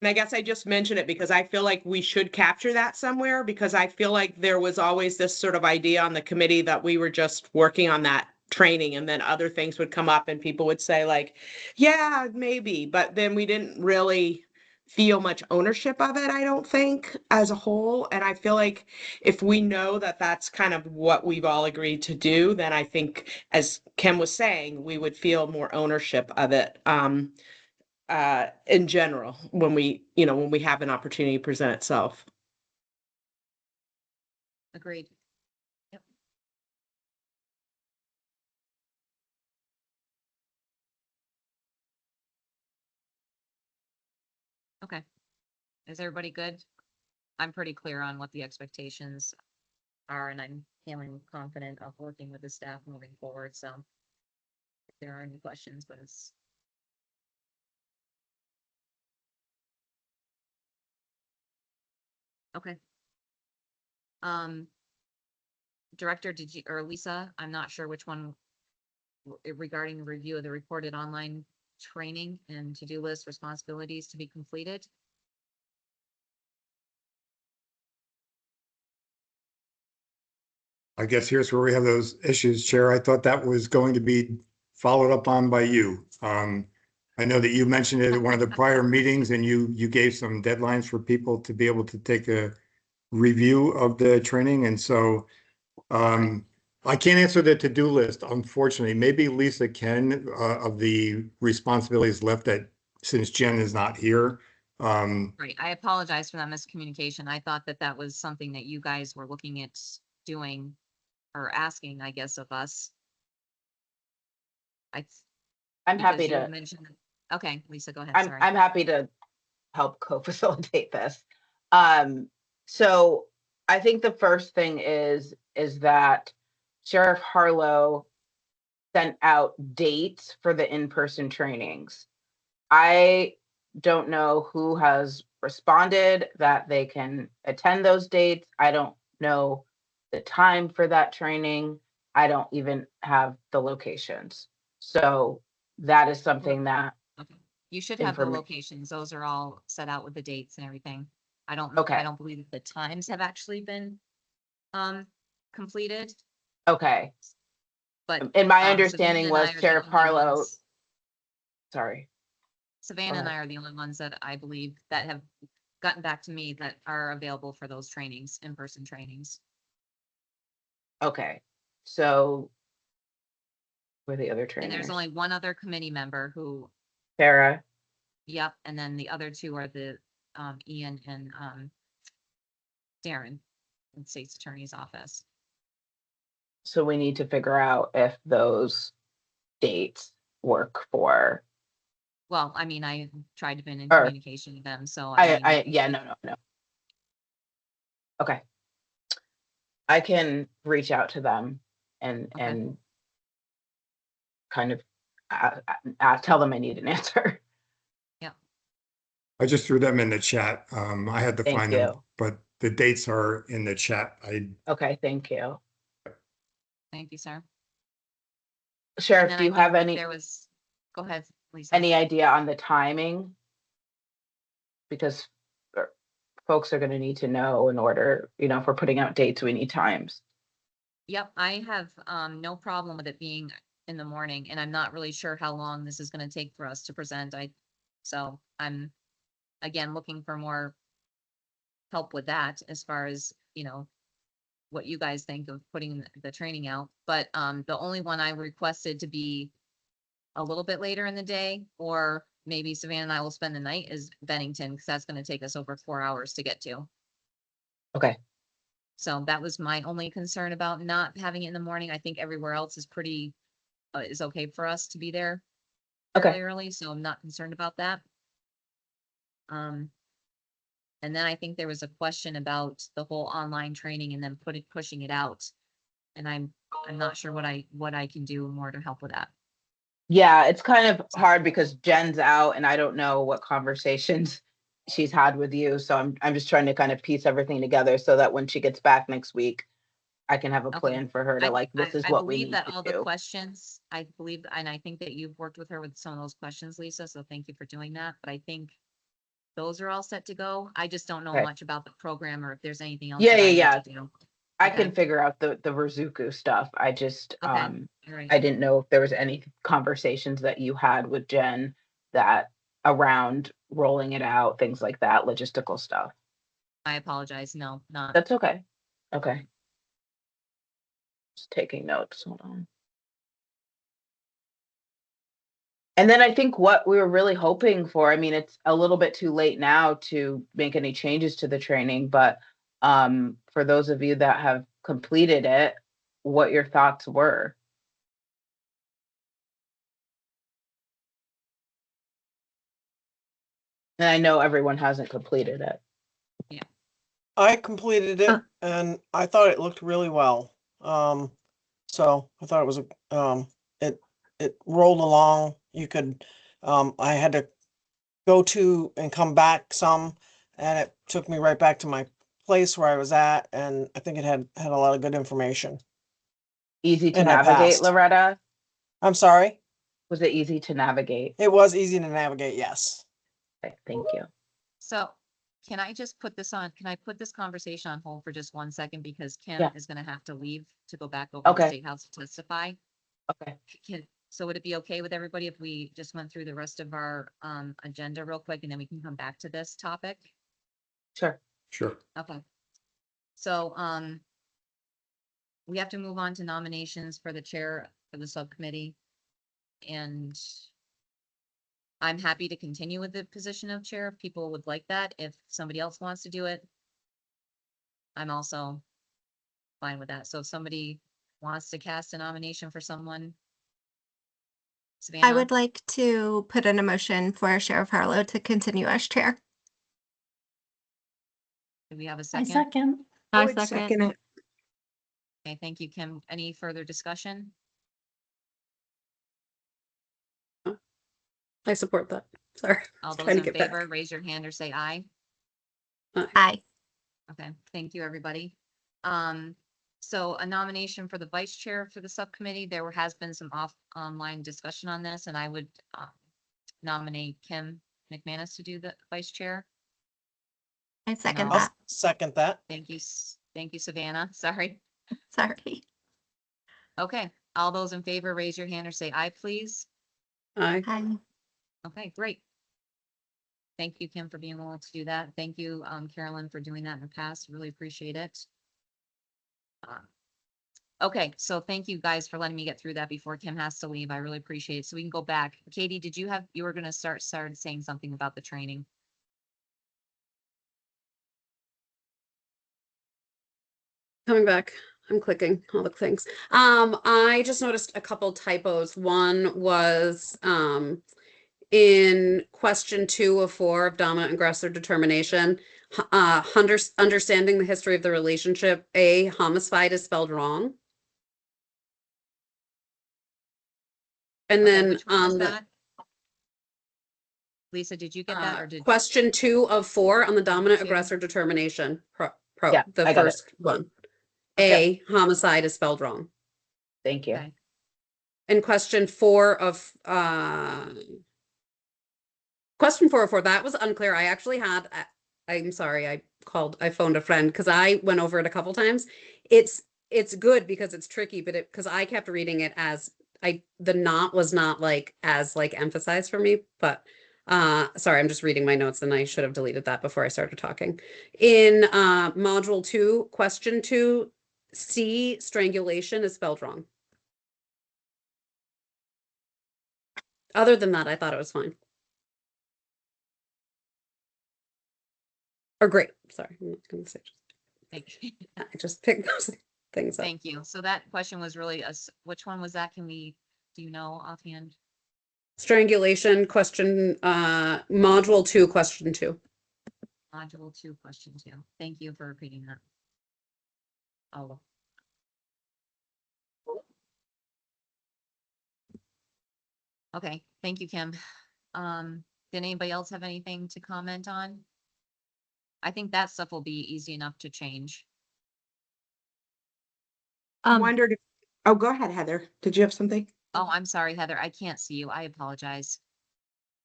And I guess I just mentioned it because I feel like we should capture that somewhere, because I feel like there was always this sort of idea on the committee that we were just working on that training and then other things would come up and people would say like, yeah, maybe, but then we didn't really feel much ownership of it, I don't think, as a whole. And I feel like if we know that that's kind of what we've all agreed to do, then I think, as Kim was saying, we would feel more ownership of it. In general, when we have an opportunity to present itself. Agreed. Yep. Okay. Is everybody good? I'm pretty clear on what the expectations are, and I'm feeling confident of working with the staff moving forward. So if there are any questions, but it's okay. Director, did you, or Lisa, I'm not sure which one, regarding the review of the reported online training and to-do list responsibilities to be completed. I guess here's where we have those issues, Chair. I thought that was going to be followed up on by you. I know that you mentioned it at one of the prior meetings and you gave some deadlines for people to be able to take a review of the training. And so I can't answer the to-do list, unfortunately. Maybe Lisa can, of the responsibilities left that since Jen is not here. Right. I apologize for that miscommunication. I thought that that was something that you guys were looking at doing or asking, I guess, of us. I'm happy because you to. mention. Okay, Lisa, go ahead. Sorry. I'm happy to help co-facilitate this. So I think the first thing is that Sheriff Harlow sent out dates for the in-person trainings. I don't know who has responded that they can attend those dates. I don't know the time for that training. I don't even have the locations. So that is something that Okay. You should have the Informa- locations. Those are all set out with the dates and everything. I Okay. don't believe that the times have actually been completed, Okay. but. And my Savannah understanding and was I are the Chair only Parlow, ones- sorry. Savannah and ahead. I are the only ones that I believe that have gotten back to me that are available for those trainings, in-person trainings. Okay. So where are the other And trainers? there's only one other committee member who, Sarah. yep, and then the other two are the Ian and Darren in State's Attorney's Office. So we need to figure out if those dates work for, Well, I mean, I tried to be in Or- communication with them, so I mean, yeah, no. Okay. I can reach out to them and, Okay. and kind of tell them I need an answer. I just threw them in the chat. I had to Thank find them, you. but the dates are in the chat. Okay, thank you. thank you, sir. And Sheriff, then do I you think have that any, There was, go ahead, Lisa. any idea on the timing? Because folks are gonna need to know in order, if we're putting out dates, we need times. Yep, I have no problem with it being in the morning, and I'm not really sure how long this is gonna take for us to present. So I'm, again, looking for more help with that as far as, what you guys think of putting the training out. But the only one I requested to be a little bit later in the day, or maybe Savannah and I will spend the night, is Bennington, because that's gonna take us over 4 hours to get to. Okay, So that was my only concern about not having it in the morning. I think everywhere else is pretty, is okay for us to be there Okay. fairly early, so I'm not concerned about that. And then I think there was a question about the whole online training and then pushing it out. And I'm not sure what I can do more to help with that. yeah, it's kind of hard because Jen's out and I don't know what conversations she's had with you, so I'm just trying to kind of piece everything together so that when she gets back next week, I can have a Okay. plan for her to this is I what we believe need that to all the do. questions, I believe, and I think that you've worked with her with some of those questions, Lisa, so thank you for doing that. But I think those are all set to go. I just don't know Okay. much about the program or if there's anything else Yeah, that I yeah, need to do. I Okay. can figure out the Rizuku stuff. I just, Okay, all right. I didn't know if there was any conversations that you had with Jen that around rolling it out, things like that, logistical stuff. I apologize. No, not. That's okay. Okay. Just taking notes. Hold on. And then I think what we were really hoping for, I mean, it's a little bit too late now to make any changes to the training, but for those of you that have completed it, what your thoughts were. And I know everyone hasn't completed it. I completed it and I thought it looked really well. So I thought it was it rolled along. You could, I had to go to and come back some, and it took me right back to my place where I was at, and I think it had a lot of good information. Easy to And I navigate, passed. Loretta? I'm sorry. Was it easy to navigate? It was easy to navigate, yes. Okay, thank you. So can I just put this on, can I put this conversation on hold for just 1 second? Because Kim Yeah. is gonna have to leave to go back over to the Okay. State House to testify. Okay. So would it be okay with everybody if we just went through the rest of our agenda real quick and then we can come back to this topic? Sure. Sure. Okay. So, we have to move on to nominations for the chair for the subcommittee. And I'm happy to continue with the position of chair if people would like that. If somebody else wants to do it, I'm also fine with that. So if somebody wants to cast a nomination for someone, I Savannah, would like to put in a motion for Sheriff Harlow to continue as chair. do we have a I second? second. I would second. it. Okay, thank you, Kim. Any further discussion? I support that. Sorry. All those Trying to in get back. favor, raise your hand or say aye. Aye. Okay, thank you, everybody. So a nomination for the vice chair for the subcommittee, there has been some online discussion on this, and I would nominate Kim McManus to do the vice chair. I second No. I'll that. second that. Thank you, thank you, Savannah. Sorry. Sorry. Okay, all those in favor, raise your hand or say aye, please. Aye. Hi. Okay, great. Thank you, Kim, for being willing to do that. Thank you, Carolyn, for doing that in the past. Really appreciate it. Okay, so thank you guys for letting me get through that before Kim has to leave. I really appreciate it. So we can go back. Katie, did you were gonna start saying something about the training? Coming back. I'm clicking all the things. I just noticed a couple typos. One was in question 2 of 4 of dominant aggressor determination, understanding the history of the relationship, homicide is spelled wrong. And Okay, then which one was on the that? Lisa, did you get that or did? question 2 of 4 on the dominant 2? aggressor determination, Yeah, the I got it. first one. Yep. Homicide is spelled wrong. Thank you. Okay. And question 4 of question 4 of 4, that was unclear. I actually had, I'm sorry, I phoned a friend because I went over it a couple times. It's good because it's tricky, but because I kept reading it as the not was not like as like emphasized for me, but sorry, I'm just reading my notes and I should have deleted that before I started talking. In module 2, question 2, C, strangulation is spelled wrong. Other than that, I thought it was fine. Or great. Sorry, I'm not going to say. Thank you. I just picked those things up. Thank you. So that question was really which one was that? Do you know offhand? Strangulation question, module 2, question 2. Module 2, question 2. Thank you for repeating that. Oh. Okay, thank you, Kim. Did anybody else have anything to comment on? I think that stuff will be easy enough to change. Wondered if, oh, go ahead, Heather. Did you have something? Oh, I'm sorry, Heather. I can't see you. I apologize.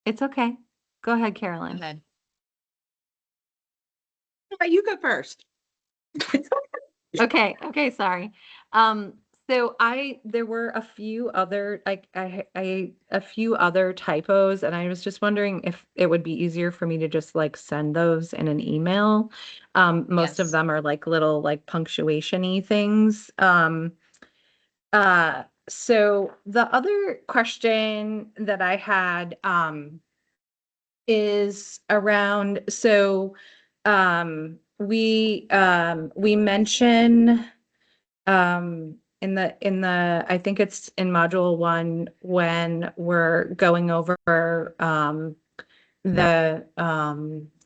It's okay. Go ahead, Go Carolyn. ahead. You go first. Okay, sorry. So there were a few other a few other typos, and I was just wondering if it would be easier for me to just like send those in an email. Most of Yes. them are like little like punctuation-y things. So the other question that I had is around, so we mention in the I think it's in module 1 when we're going over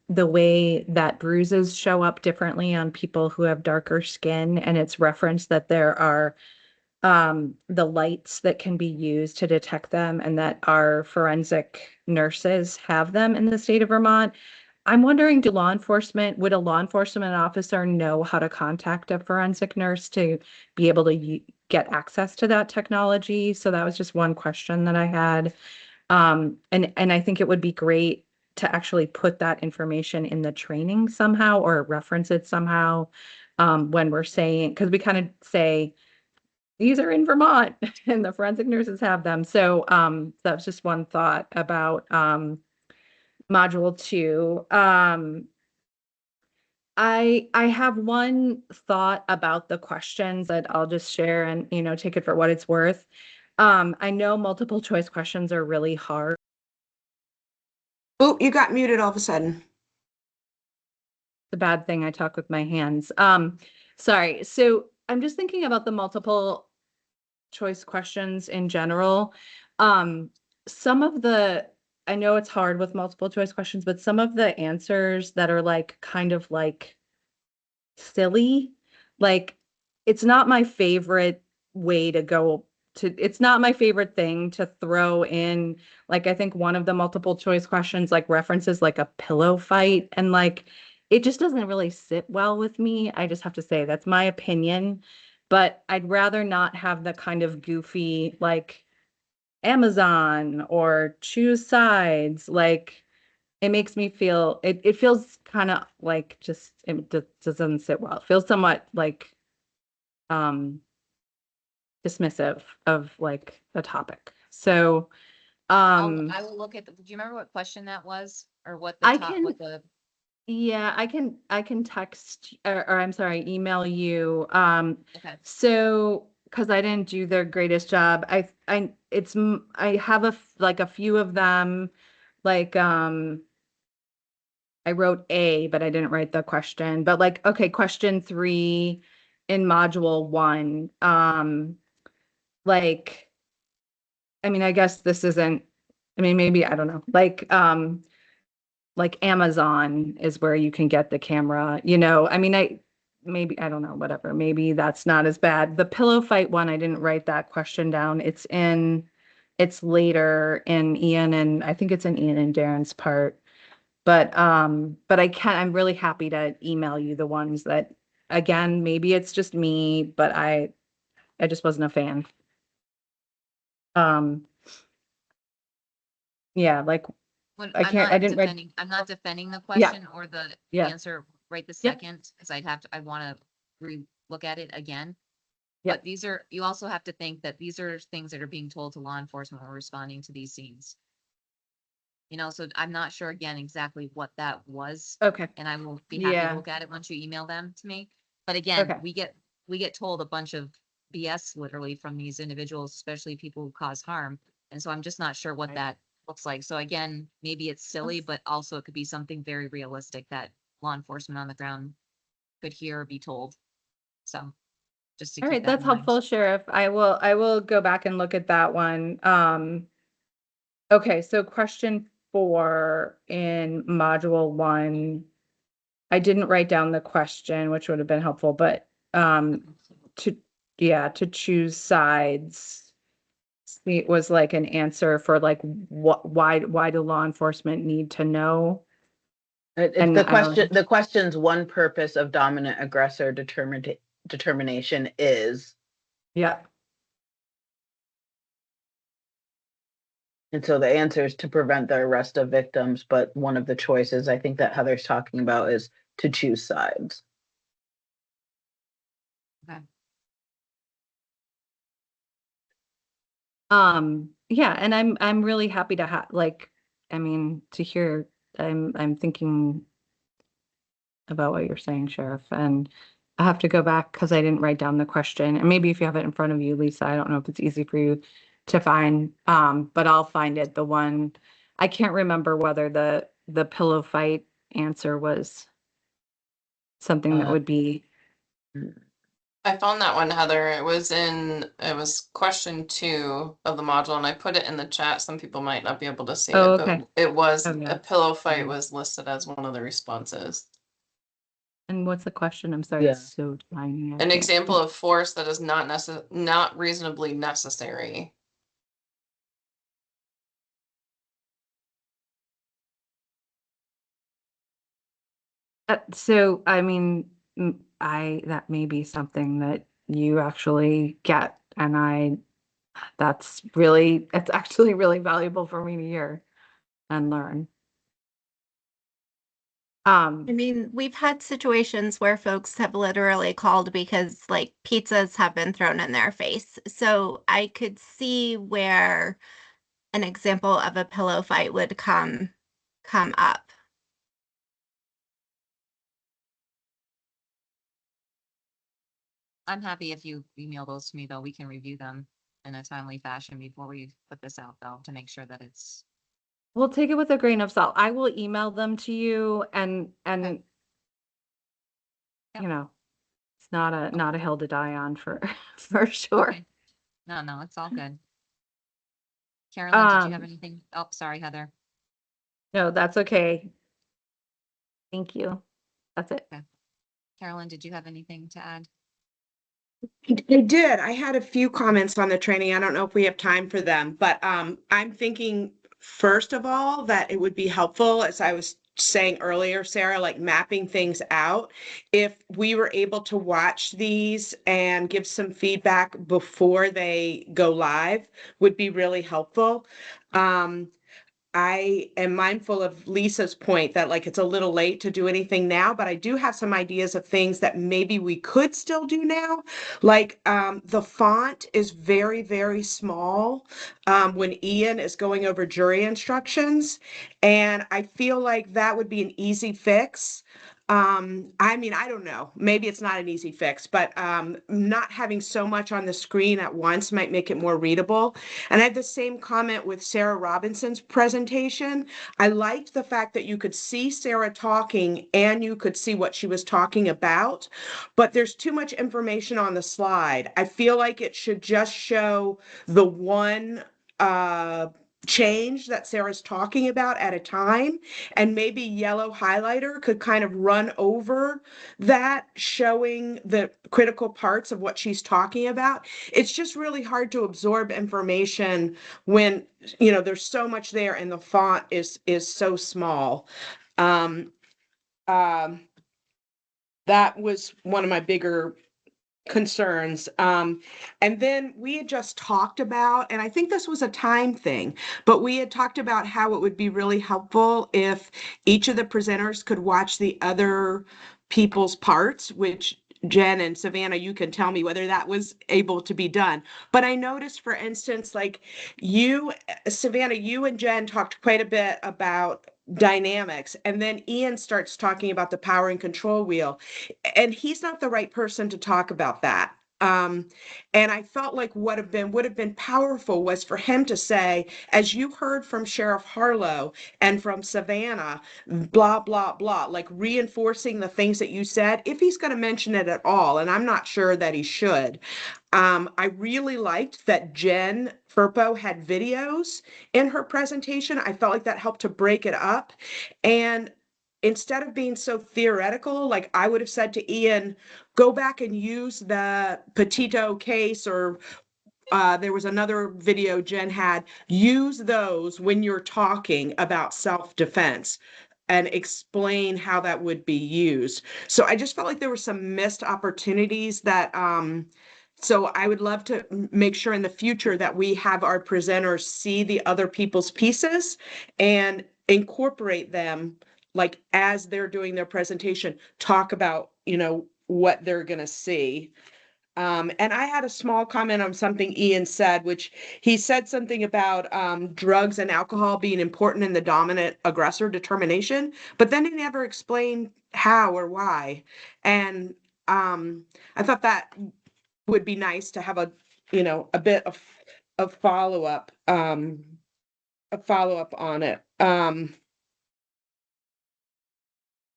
the way that bruises show up differently on people who have darker skin, and it's referenced that there are the lights that can be used to detect them and that our forensic nurses have them in the state of Vermont. I'm wondering, would a law enforcement officer know how to contact a forensic nurse to be able to get access to that technology? So that was just one question that I had. And I think it would be great to actually put that information in the training somehow or reference it somehow when we're saying, because we kind of say, these are in Vermont and the forensic nurses have them. So that's just one thought about module 2. I have one thought about the questions that I'll just share and, take it for what it's worth. I know multiple choice questions are really hard. Oh, you got muted all of a sudden. The bad thing, I talk with my hands. Sorry. So I'm just thinking about the multiple choice questions in general. I know it's hard with multiple choice questions, but some of the answers that are like kind of like silly, like it's not my favorite way to go it's not my favorite thing to throw in. Like, I think one of the multiple choice questions like references like a pillow fight, and like it just doesn't really sit well with me. I just have to say that's my opinion, but I'd rather not have the kind of goofy like Amazon or choose sides. Like, it makes me feel, it feels kind of like just, doesn't sit well. It feels somewhat like, dismissive of like a topic. So, I will look at, do you remember what question that was? Or what the I top, can- what the, yeah, I can text or I'm sorry, email you. okay, So, because I didn't do the greatest job, I have like a few of them, like I wrote A, but I didn't write the question. But like, okay, question 3 in module 1, like, I mean, I guess this isn't. I mean, maybe I don't know. Like Amazon is where you can get the camera. I mean, I don't know, whatever. Maybe that's not as bad. The pillow fight one, I didn't write that question down. It's later in Ian and I think it's in Ian and Darren's part. But I'm really happy to email you the ones that, again, maybe it's just me, but I just wasn't a fan. Yeah, like when, I can't, I didn't write. I'm not defending the Yeah. question or the Yeah. answer right this Yep. second, because I want to re-look at it again. Yep. But you also have to think that these are things that are being told to law enforcement when we're responding to these scenes. So I'm not sure again exactly what that was, Okay. and I will be happy Yeah. to look at it once you email them to me. But again, Okay. we get told a bunch of BS literally from these individuals, especially people who cause harm. And so I'm just not sure what Right. that looks like. So again, maybe it's silly, but also it could be something very realistic that law enforcement on the ground could hear or be told. So just to All keep right, that that's in mind. helpful, Sheriff. I will go back and look at that one. Okay, so question 4 in module 1. I didn't write down the question, which would have been helpful, but to choose sides. It was like an answer for like why do law enforcement need to know? It's And the I don't question, know. the question's one purpose of dominant aggressor determination is, Yeah. and so the answer is to prevent the arrest of victims, but one of the choices I think that Heather's talking about is to choose sides. Okay. Yeah, and I'm really happy to have I mean to hear I'm thinking about what you're saying, Sheriff, and I have to go back because I didn't write down the question. And maybe if you have it in front of you, Lisa, I don't know if it's easy for you to find, but I'll find it. The one I can't remember whether the pillow fight answer was something that would be. I found that one, Heather. It was question 2 of the module, and I put it in the chat. Some people might not be able to see Oh, it, okay. but it was Oh, yeah. a pillow fight was listed as one of the responses. And what's the question? I'm sorry, Yeah. it's so tiny. I An can't- example of force that is not reasonably necessary. So, I mean, that may be something that you actually get, and it's actually really valuable for me to hear and learn. I mean, we've had situations where folks have literally called because like pizzas have been thrown in their face. So I could see where an example of a pillow fight would come up. I'm happy if you email those to me, though. We can review them in a timely fashion before we put this out, though, to make sure that it's. We'll take it with a grain of salt. I will email them to you and Okay. Yep. it's not a hill to die on for for sure. Okay. No, it's all good. Carolyn, did you have anything? Oh, sorry, Heather. No, that's okay. Thank you. That's it. Carolyn, did you have anything to add? I did. I had a few comments on the training. I don't know if we have time for them, but I'm thinking first of all that it would be helpful, as I was saying earlier, Sarah, like mapping things out. If we were able to watch these and give some feedback before they go live would be really helpful. I am mindful of Lisa's point that like it's a little late to do anything now, but I do have some ideas of things that maybe we could still do now. Like the font is very, very small when Ian is going over jury instructions. And I feel like that would be an easy fix. I mean, I don't know, maybe it's not an easy fix, but not having so much on the screen at once might make it more readable. And I have the same comment with Sarah Robinson's presentation. I liked the fact that you could see Sarah talking and you could see what she was talking about, but there's too much information on the slide. I feel like it should just show the one change that Sarah's talking about at a time, and maybe yellow highlighter could kind of run over that, showing the critical parts of what she's talking about. It's just really hard to absorb information when, you know, there's so much there and the font is so small. Um, um, that was one of my bigger concerns. And then we had just talked about, and I think this was a time thing, but we had talked about how it would be really helpful if each of the presenters could watch the other people's parts, which Jen and Savannah, you can tell me whether that was able to be done. But I noticed, for instance, like you, Savannah, you and Jen talked quite a bit about dynamics, and then Ian starts talking about the power and control wheel, and he's not the right person to talk about that. And I felt like would have been powerful was for him to say, as you heard from Sheriff Harlow and from Savannah, blah, blah, blah, like reinforcing the things that you said, if he's going to mention it at all. And I'm not sure that he should. I really liked that Jen Furpo had videos in her presentation. I felt like that helped to break it up. And instead of being so theoretical, like I would have said to Ian, go back and use the Petito case, or there was another video Jen had, use those when you're talking about self-defense and explain how that would be used. So I just felt like there were some missed opportunities that, so I would love to make sure in the future that we have our presenters see the other people's pieces and incorporate them, like as they're doing their presentation, talk about, you know, what they're going to see. And I had a small comment on something Ian said, which he said something about drugs and alcohol being important in the dominant aggressor determination, but then he never explained how or why. And I thought that would be nice to have a, you know, a bit of follow-up, a follow-up on it.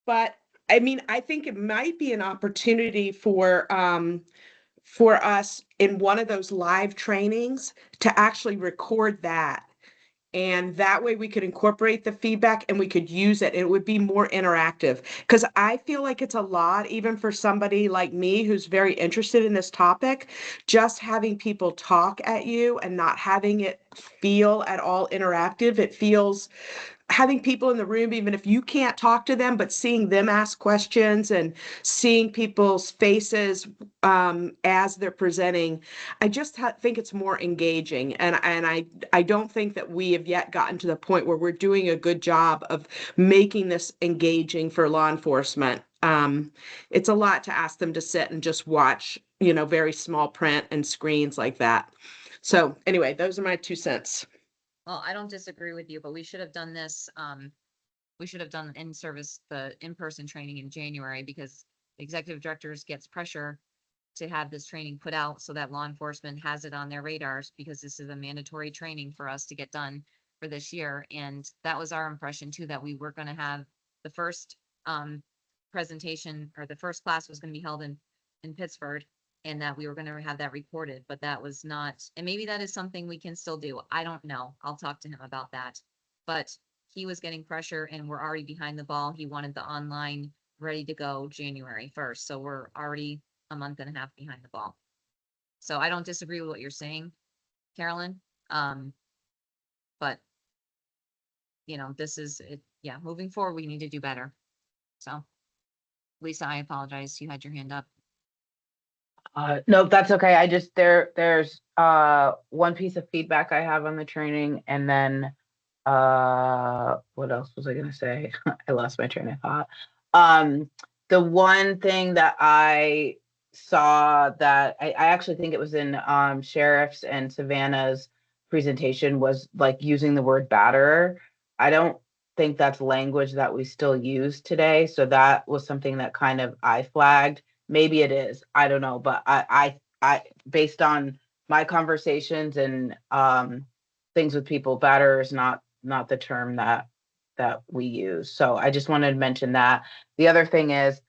But I mean, I think it might be an opportunity for us in one of those live trainings to actually record that. And that way we could incorporate the feedback and we could use it. It would be more interactive, because I feel like it's a lot, even for somebody like me who's very interested in this topic, just having people talk at you and not having it feel at all interactive. It feels, having people in the room, even if you can't talk to them, but seeing them ask questions and seeing people's faces as they're presenting, I just think it's more engaging. And I don't think that we have yet gotten to the point where we're doing a good job of making this engaging for law enforcement. It's a lot to ask them to sit and just watch, you know, very small print and screens like that. So anyway, those are my 2 cents. Well, I don't disagree with you, but we should have done this, we should have done the in-person training in January, because the executive directors gets pressure to have this training put out so that law enforcement has it on their radars, because this is a mandatory training for us to get done for this year. And that was our impression too, that we were gonna have the first presentation, or the first class was gonna be held in Pittsburgh, and that we were going to have that recorded, but that was not, and maybe that is something we can still do. I don't know. I'll talk to him about that. But he was getting pressure and we're already behind the ball. He wanted the online ready to go January 1st. So we're already a month and a half behind the ball. So I don't disagree with what you're saying, Carolyn. But you know, this is it. yeah, moving forward, we need to do better. So, Lisa, I apologize. You had your hand up. No, that's okay. I just, there's one piece of feedback I have on the training, and then what else was I gonna say? I lost my train of thought. The one thing that I saw that I actually think it was in Sheriff's and Savannah's presentation was like using the word batterer. I don't think that's language that we still use today. So that was something that kind of I flagged. Maybe it is, I don't know, but I based on my conversations and things with people, batterer is not the term that we use. So I just wanted to mention that. The other thing is,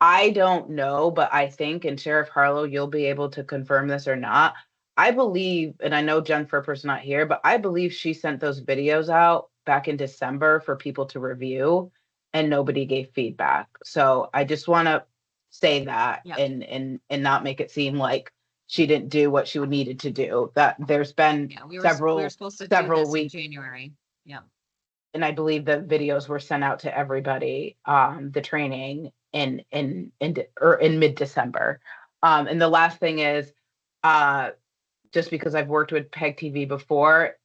I don't know, but I think, and Sheriff Harlow, you'll be able to confirm this or not. I believe, and I know Jen Ferper's not here, but I believe she sent those videos out back in December for people to review, and nobody gave feedback. So I just want to say that, Yeah. and not make it seem like she didn't do what she needed to do. That there's been Yeah, we were several supposed to do several this in weeks, January. Yeah. and I believe the videos were sent out to everybody, the training in mid-December. And the last thing is, just because I've worked with PEG TV before,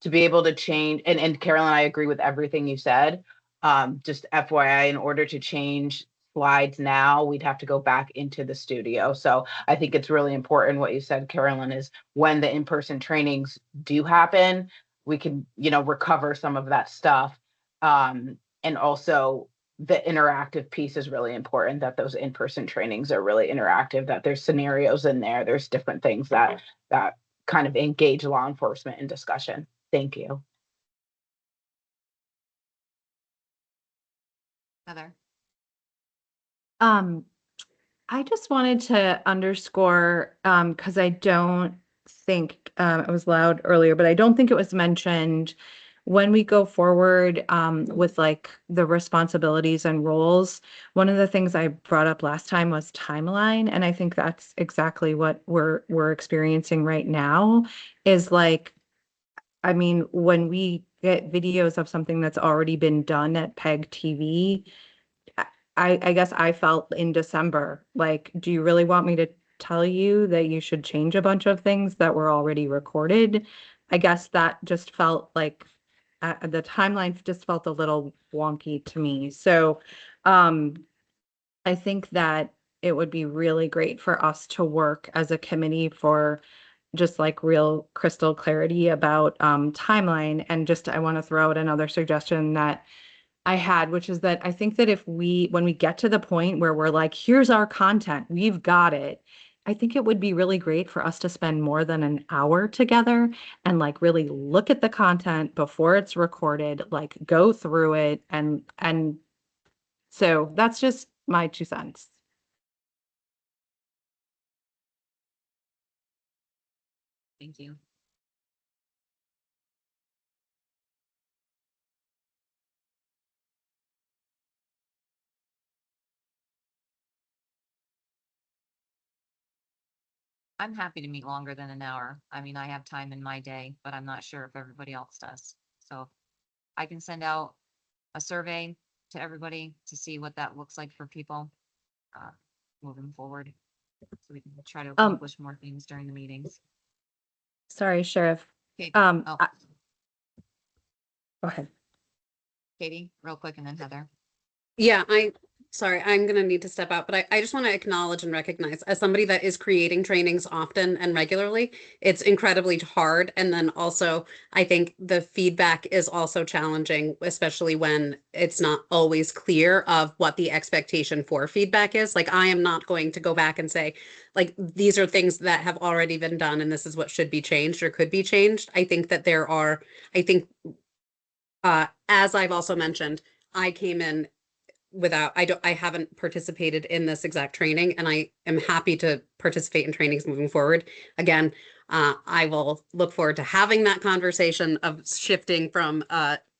to be able to change, and Carolyn, I agree with everything you said. Just FYI, in order to change slides now, we'd have to go back into the studio. So I think it's really important what you said, Carolyn, is when the in-person trainings do happen, we can, recover some of that stuff. And also the interactive piece is really important, that those in-person trainings are really interactive, that there's scenarios in there, there's different things that kind of engage law enforcement in discussion. Thank you. Heather. I just wanted to underscore, because I don't think, it was loud earlier, but I don't think it was mentioned when we go forward, with like the responsibilities and roles. One of the things I brought up last time was timeline, and I think that's exactly what we're experiencing right now, is like, I mean, when we get videos of something that's already been done at PEG TV, I guess I felt in December, like, do you really want me to tell you that you should change a bunch of things that were already recorded? I guess that just felt like the timeline just felt a little wonky to me. So I think that it would be really great for us to work as a committee for just like real crystal clarity about timeline. And just I want to throw out another suggestion that I had, which is that I think that when we get to the point where we're like, here's our content, we've got it. I think it would be really great for us to spend more than an hour together and like really look at the content before it's recorded, like go through it. And so that's just my 2 cents. Thank you. I'm happy to meet longer than an hour. I mean, I have time in my day, but I'm not sure if everybody else does. So I can send out a survey to everybody to see what that looks like for people moving forward. So we can try to accomplish more things during the meetings. Sorry, Sheriff. Okay. Go Oh, ahead. Katie, real quick, and then Heather. Yeah, sorry, I'm going to need to step out, but I just want to acknowledge and recognize, as somebody that is creating trainings often and regularly, it's incredibly hard. And then also, I think the feedback is also challenging, especially when it's not always clear of what the expectation for feedback is. Like, I am not going to go back and say, like, these are things that have already been done and this is what should be changed or could be changed. I think that as I've also mentioned, I came in I haven't participated in this exact training, and I am happy to participate in trainings moving forward. Again, I will look forward to having that conversation of shifting from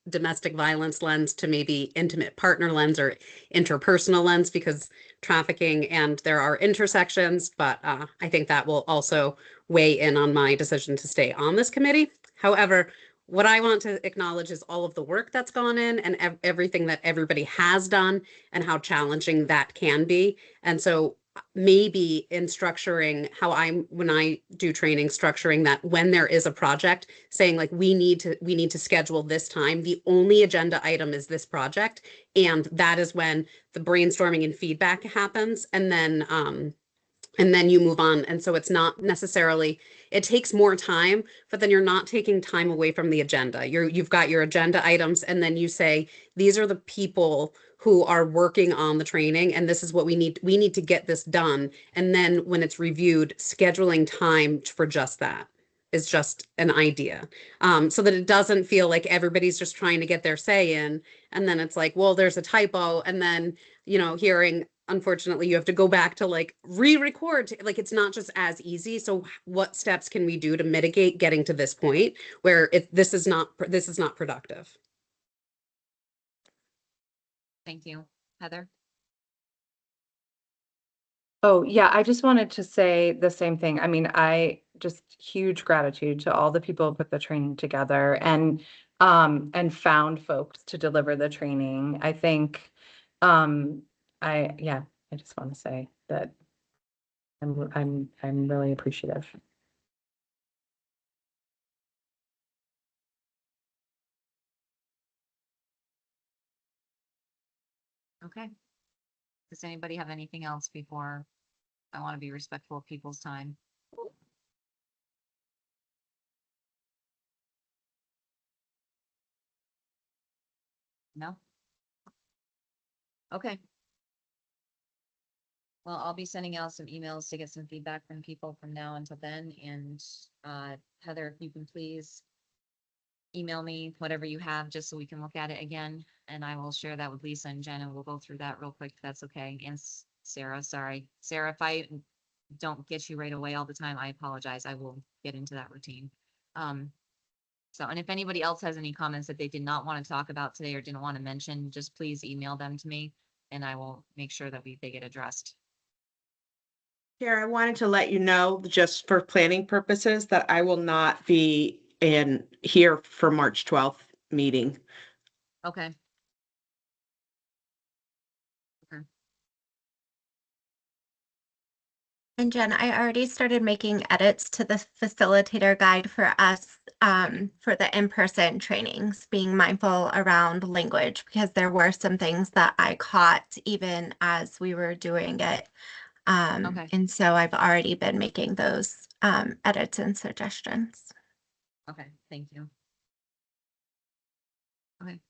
domestic violence lens to maybe intimate partner lens or interpersonal lens, because trafficking and there are intersections, but I think that will also weigh in on my decision to stay on this committee. However, what I want to acknowledge is all of the work that's gone in and everything that everybody has done and how challenging that can be. And so maybe in structuring how when I do training, structuring that when there is a project, saying like, we need to schedule this time. The only agenda item is this project. And that is when the brainstorming and feedback happens. And then you move on. And so it's not necessarily, it takes more time, but then you're not taking time away from the agenda. You've got your agenda items, and then you say, these are the people who are working on the training, and this is what we need to get this done. And then when it's reviewed, scheduling time for just that is just an idea. So that it doesn't feel like everybody's just trying to get their say in. And then it's like, well, there's a typo. And then, hearing, unfortunately, you have to go back to like re-record, like it's not just as easy. So what steps can we do to mitigate getting to this point where this is not productive? Thank you. Heather? Oh, yeah, I just wanted to say the same thing. I mean, I just huge gratitude to all the people who put the training together and found folks to deliver the training. I think I just want to say that I'm really appreciative. Okay. Does anybody have anything else before I want to be respectful of people's time? No? Okay. Well, I'll be sending out some emails to get some feedback from people from now until then. And Heather, if you can please email me whatever you have, just so we can look at it again. And I will share that with Lisa and Jen, and we'll go through that real quick, if that's okay. And Sarah, sorry. Sarah, if I don't get you right away all the time, I apologize. I will get into that routine. And if anybody else has any comments that they did not want to talk about today or didn't want to mention, just please email them to me, and I will make sure that they get addressed. Chair, I wanted to let you know, just for planning purposes, that I will not be here for March 12th meeting. Okay. And Jen, I already started making edits to the facilitator guide for us for the in-person trainings, being mindful around language, because there were some things that I caught even as we were doing it. Okay. And so I've already been making those edits and suggestions. Okay, thank you. Okay.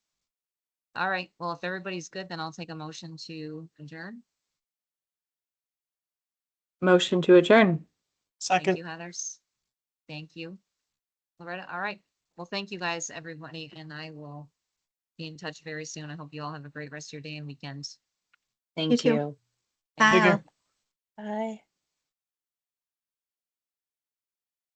All right, well, if everybody's good, then I'll take a motion to adjourn. Motion to adjourn. Thank Second. you, Heathers. Thank you, Loretta. All right, well, thank you guys, everybody, and I will be in touch very soon. I hope you all have a great rest of your day and weekend. You Thank too. you. Bye. Take care. Bye.